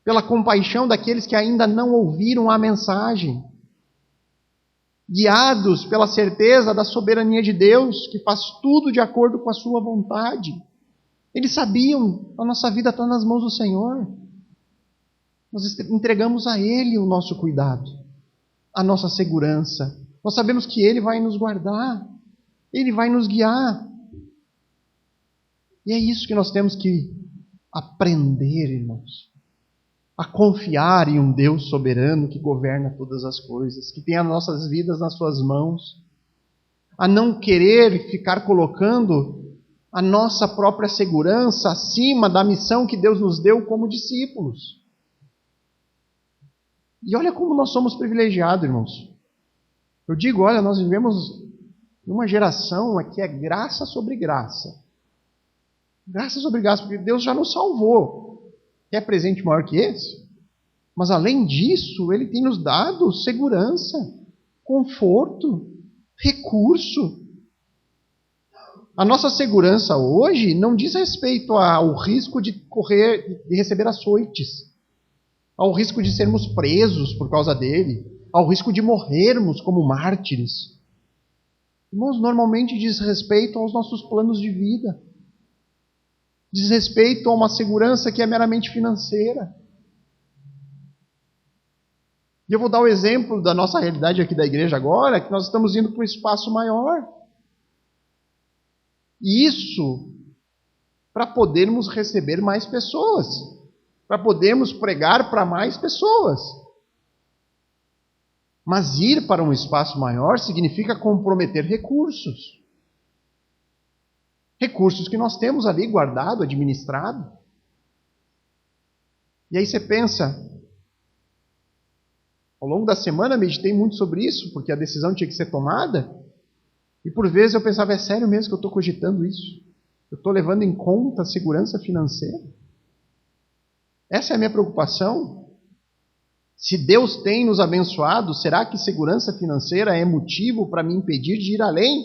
pela compaixão daqueles que ainda não ouviram a mensagem, guiados pela certeza da soberania de Deus, que faz tudo de acordo com a sua vontade. Eles sabiam, a nossa vida está nas mãos do Senhor. Nós entregamos a Ele o nosso cuidado, a nossa segurança. Nós sabemos que Ele vai nos guardar, Ele vai nos guiar. E é isso que nós temos que aprender, irmãos. A confiar em um Deus soberano que governa todas as coisas, que tem as nossas vidas nas suas mãos. A não querer ficar colocando a nossa própria segurança acima da missão que Deus nos deu como discípulos. E olha como nós somos privilegiados, irmãos. Eu digo, olha, nós vivemos numa geração que é graça sobre graça. Graça sobre graça, porque Deus já nos salvou. Quer presente maior que esse? Mas além disso, Ele tem nos dado segurança, conforto, recurso. A nossa segurança hoje não diz respeito ao risco de receber açoites, ao risco de sermos presos por causa dele, ao risco de morrermos como mártires. Irmãos, normalmente diz respeito aos nossos planos de vida. Diz respeito a uma segurança que é meramente financeira. E eu vou dar o exemplo da nossa realidade aqui da igreja agora, que nós estamos indo para um espaço maior. E isso para podermos receber mais pessoas, para podermos pregar para mais pessoas. Mas ir para um espaço maior significa comprometer recursos. Recursos que nós temos ali guardado, administrado. E aí você pensa, ao longo da semana meditei muito sobre isso, porque a decisão tinha que ser tomada. E por vezes eu pensava, é sério mesmo que eu estou cogitando isso? Eu estou levando em conta a segurança financeira? Essa é a minha preocupação. Se Deus tem nos abençoado, será que segurança financeira é motivo para me impedir de ir além?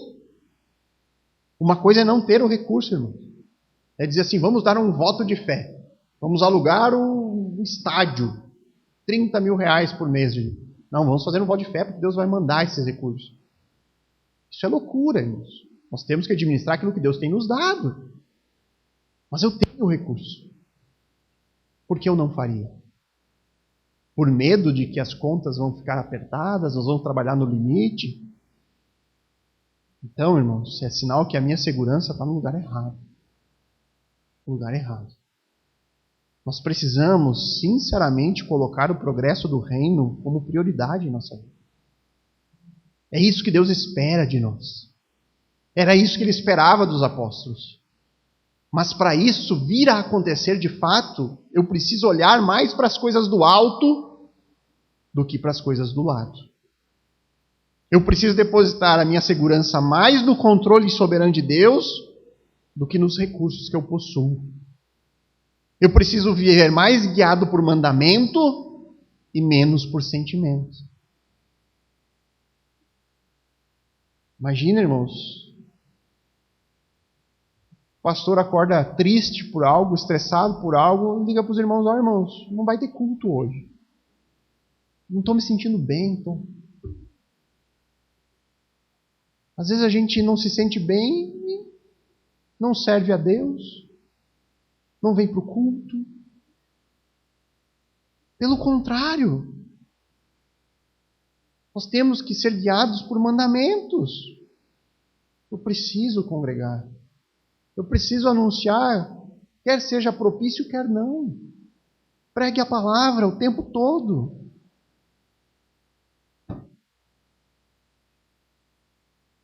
Uma coisa é não ter o recurso, irmão. É dizer assim, vamos dar um voto de fé. Vamos alugar um estádio. 30 mil reais por mês. Não, vamos fazer um voto de fé porque Deus vai mandar esses recursos. Isso é loucura, irmãos. Nós temos que administrar aquilo que Deus tem nos dado. Mas eu tenho o recurso. Por que eu não faria? Por medo de que as contas vão ficar apertadas, nós vamos trabalhar no limite? Então, irmãos, é sinal que a minha segurança está no lugar errado. No lugar errado. Nós precisamos, sinceramente, colocar o progresso do reino como prioridade em nossa vida. É isso que Deus espera de nós. Era isso que Ele esperava dos apóstolos. Mas para isso vir a acontecer de fato, eu preciso olhar mais para as coisas do alto do que para as coisas do lado. Eu preciso depositar a minha segurança mais no controle soberano de Deus do que nos recursos que eu possuo. Eu preciso viver mais guiado por mandamento e menos por sentimento. Imagina, irmãos, o pastor acorda triste por algo, estressado por algo, liga para os irmãos, ó irmãos, não vai ter culto hoje. Não estou me sentindo bem. Às vezes a gente não se sente bem e não serve a Deus, não vem para o culto. Pelo contrário, nós temos que ser guiados por mandamentos. Eu preciso congregar. Eu preciso anunciar, quer seja propício, quer não. Pregue a palavra o tempo todo.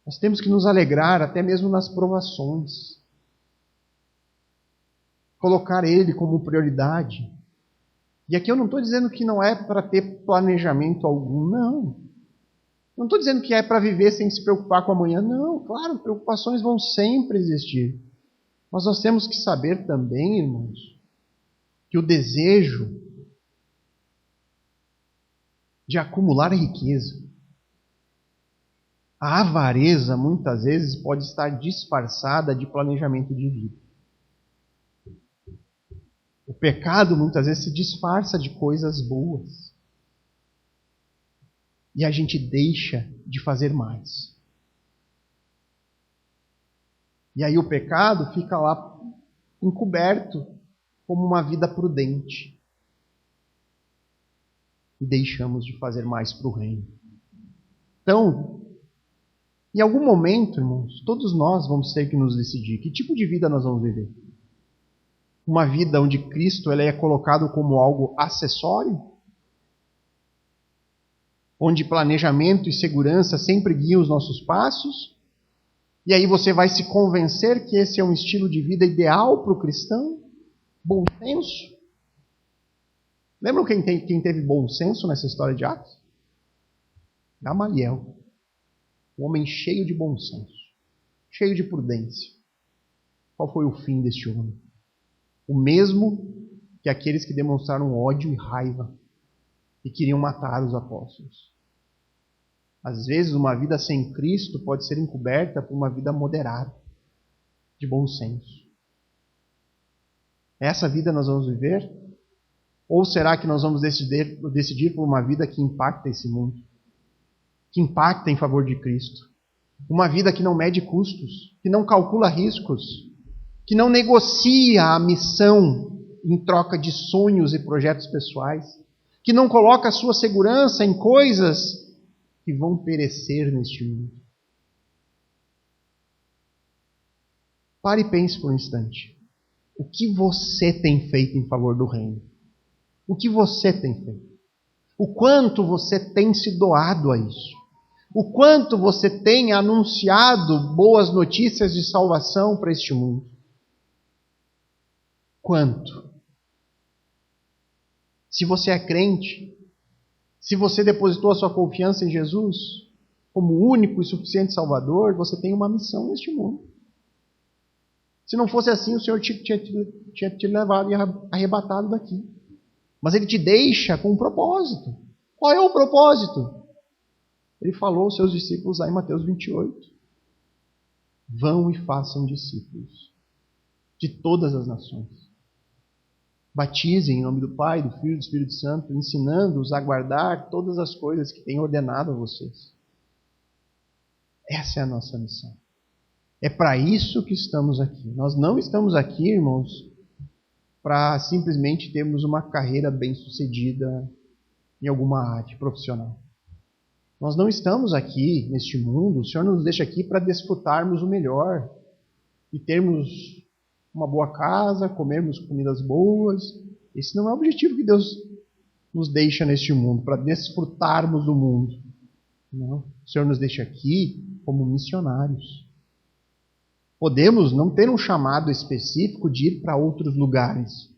Nós temos que nos alegrar até mesmo nas provações. Colocar Ele como prioridade. E aqui eu não estou dizendo que não é para ter planejamento algum, não. Não estou dizendo que é para viver sem se preocupar com amanhã, não. Claro, preocupações vão sempre existir. Mas nós temos que saber também, irmãos, que o desejo de acumular riqueza, a avareza, muitas vezes, pode estar disfarçada de planejamento de vida. O pecado, muitas vezes, se disfarça de coisas boas. E a gente deixa de fazer mais. E aí o pecado fica lá encoberto como uma vida prudente. E deixamos de fazer mais para o reino. Então, em algum momento, irmãos, todos nós vamos ter que nos decidir que tipo de vida nós vamos viver. Uma vida onde Cristo ele é colocado como algo acessório? Onde planejamento e segurança sempre guiam os nossos passos? E aí você vai se convencer que esse é um estilo de vida ideal para o cristão? Bom senso? Lembram quem teve bom senso nessa história de Atos? Gamaliel. Um homem cheio de bom senso, cheio de prudência. Qual foi o fim deste homem? O mesmo que aqueles que demonstraram ódio e raiva e queriam matar os apóstolos. Às vezes, uma vida sem Cristo pode ser encoberta por uma vida moderada. de bom senso. Essa vida nós vamos viver? Ou será que nós vamos decidir por uma vida que impacta esse mundo? Que impacta em favor de Cristo? Uma vida que não mede custos, que não calcula riscos, que não negocia a missão em troca de sonhos e projetos pessoais, que não coloca a sua segurança em coisas que vão perecer neste mundo. Pare e pense por um instante. O que você tem feito em favor do reino? O que você tem feito? O quanto você tem se doado a isso? O quanto você tem anunciado boas notícias de salvação para este mundo? Quanto? Se você é crente, se você depositou a sua confiança em Jesus como único e suficiente Salvador, você tem uma missão neste mundo. Se não fosse assim, o Senhor tinha te levado e arrebatado daqui. Mas Ele te deixa com um propósito. Qual é o propósito? Ele falou aos seus discípulos lá em Mateus 28. Vão e façam discípulos de todas as nações. Batizem em nome do Pai, do Filho e do Espírito Santo, ensinando-os a guardar todas as coisas que tenho ordenado a vocês. Essa é a nossa missão. É para isso que estamos aqui. Nós não estamos aqui, irmãos, para simplesmente termos uma carreira bem-sucedida em alguma área profissional. Nós não estamos aqui neste mundo, o Senhor nos deixa aqui para desfrutarmos o melhor e termos uma boa casa, comermos comidas boas. Esse não é o objetivo que Deus nos deixa neste mundo, para desfrutarmos do mundo. Não. O Senhor nos deixa aqui como missionários. Podemos não ter um chamado específico de ir para outros lugares,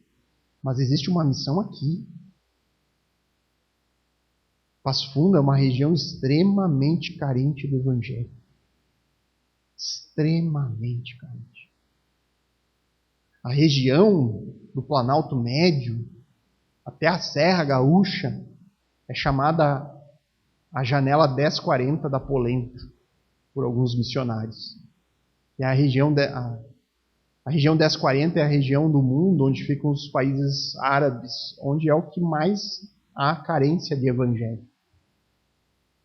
mas existe uma missão aqui. Passo Fundo é uma região extremamente carente do Evangelho. Extremamente carente. A região do Planalto Médio, até a Serra Gaúcha, é chamada a janela 1040 da polenta, por alguns missionários. E a região 1040 é a região do mundo onde ficam os países árabes, onde é o que mais há carência de evangelho.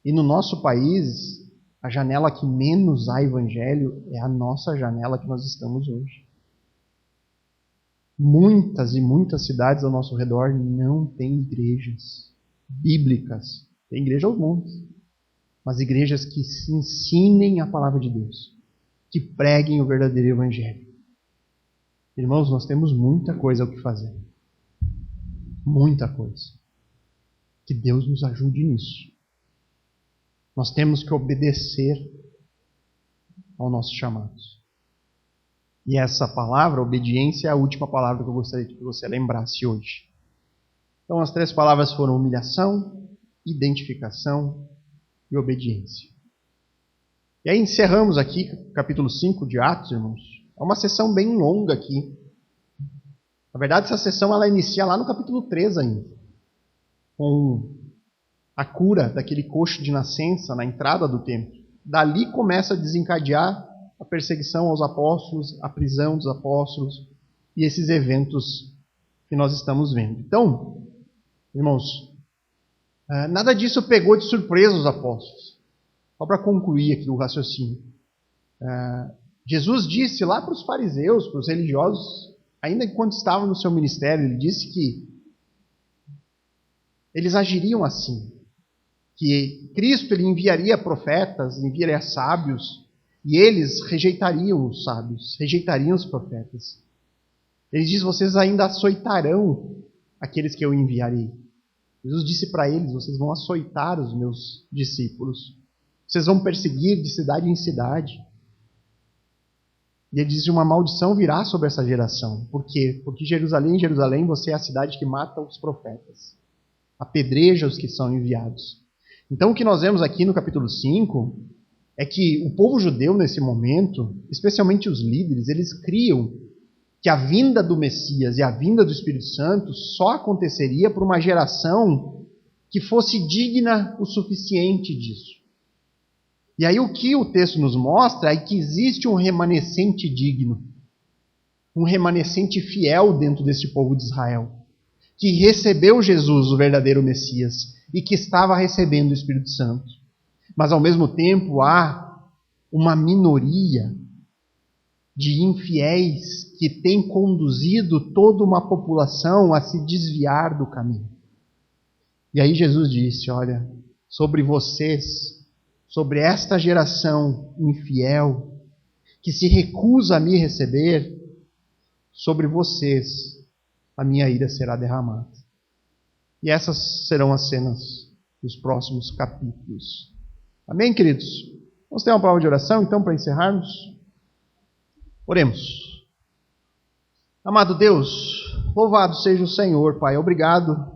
E no nosso país, a janela que menos há evangelho é a nossa janela que nós estamos hoje. Muitas e muitas cidades ao nosso redor não têm igrejas bíblicas. Tem igreja aos montes, mas igrejas que se ensinem a palavra de Deus, que preguem o verdadeiro evangelho. Irmãos, nós temos muita coisa o que fazer. Muita coisa. Que Deus nos ajude nisso. Nós temos que obedecer ao nosso chamado. E essa palavra, obediência, é a última palavra que eu gostaria que você lembrasse hoje. Então, as 3 palavras foram humilhação, identificação e obediência. E aí encerramos aqui capítulo 5 de Atos, irmãos. É uma sessão bem longa aqui. Na verdade, essa sessão ela inicia lá no capítulo 3 ainda, com a cura daquele coxo de nascença na entrada do templo. Dali começa a desencadear a perseguição aos apóstolos, a prisão dos apóstolos e esses eventos que nós estamos vendo. Então, irmãos, nada disso pegou de surpresa os apóstolos. Só para concluir aqui o raciocínio. Jesus disse lá para os fariseus, para os religiosos, ainda quando estavam no seu ministério, ele disse que eles agiriam assim. Que Cristo ele enviaria profetas, enviaria sábios, e eles rejeitariam os sábios, rejeitariam os profetas. Ele diz, vocês ainda açoitarão aqueles que eu enviarei. Jesus disse para eles, vocês vão açoitar os meus discípulos. Vocês vão perseguir de cidade em cidade. E ele diz, uma maldição virá sobre essa geração. Por quê? Porque Jerusalém, você é a cidade que mata os profetas. Apedreja os que são enviados. Então o que nós vemos aqui no capítulo 5 é que o povo judeu nesse momento, especialmente os líderes, eles criam que a vinda do Messias e a vinda do Espírito Santo só aconteceria por uma geração que fosse digna o suficiente disso. E aí o que o texto nos mostra é que existe um remanescente digno, um remanescente fiel dentro deste povo de Israel, que recebeu Jesus, o verdadeiro Messias, e que estava recebendo o Espírito Santo. Mas ao mesmo tempo há uma minoria de infiéis que tem conduzido toda uma população a se desviar do caminho. E aí Jesus disse, olha, sobre vocês, sobre esta geração infiel, que se recusa a me receber, sobre vocês a minha ira será derramada. E essas serão as cenas dos próximos capítulos. Amém, queridos? Vamos ter uma palavra de oração, então, para encerrarmos? Oremos. Amado Deus, louvado seja o Senhor, Pai. Obrigado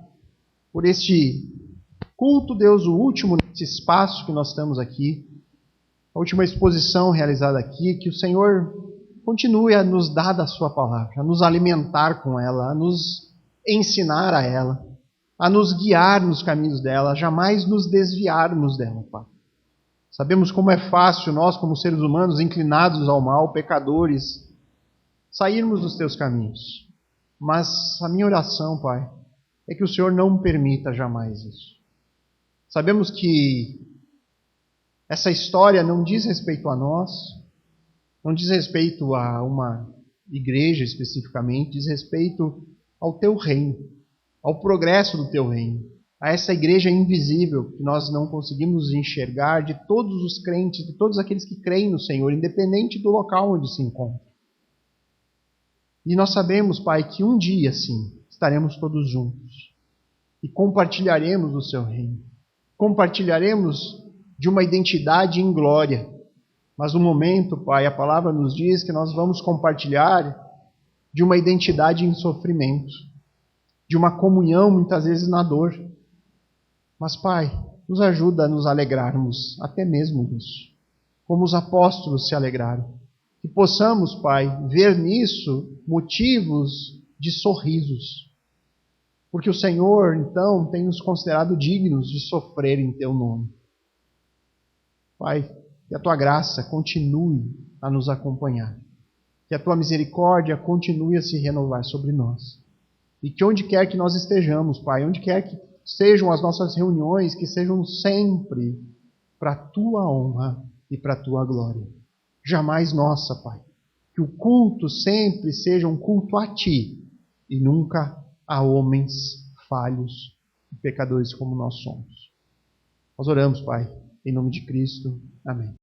por este culto, Deus, o último nesse espaço que nós estamos aqui, a última exposição realizada aqui, que o Senhor continue a nos dar da sua palavra, a nos alimentar com ela, a nos ensinar a ela, a nos guiar nos caminhos dela, a jamais nos desviarmos dela, Pai. Sabemos como é fácil nós, como seres humanos, inclinados ao mal, pecadores, sairmos dos teus caminhos. Mas a minha oração, Pai, é que o Senhor não permita jamais isso. Sabemos que essa história não diz respeito a nós, não diz respeito a uma igreja especificamente, diz respeito ao teu reino, ao progresso do teu reino, a essa igreja invisível que nós não conseguimos enxergar, de todos os crentes, de todos aqueles que creem no Senhor, independente do local onde se encontram. E nós sabemos, Pai, que um dia, sim, estaremos todos juntos e compartilharemos o seu reino. Compartilharemos de uma identidade em glória. Mas no momento, Pai, a palavra nos diz que nós vamos compartilhar de uma identidade em sofrimento, de uma comunhão muitas vezes na dor. Mas, Pai, nos ajuda a nos alegrarmos até mesmo nisso, como os apóstolos se alegraram. Que possamos, Pai, ver nisso motivos de sorrisos. Porque o Senhor, então, tem nos considerado dignos de sofrer em Teu nome. Pai, que a Tua graça continue a nos acompanhar. Que a Tua misericórdia continue a se renovar sobre nós. E que onde quer que nós estejamos, Pai, onde quer que sejam as nossas reuniões, que sejam sempre para a Tua honra e para a Tua glória. Jamais nossa, Pai. Que o culto sempre seja um culto a Ti e nunca a homens falhos e pecadores como nós somos. Nós oramos, Pai, em nome de Cristo. Amém.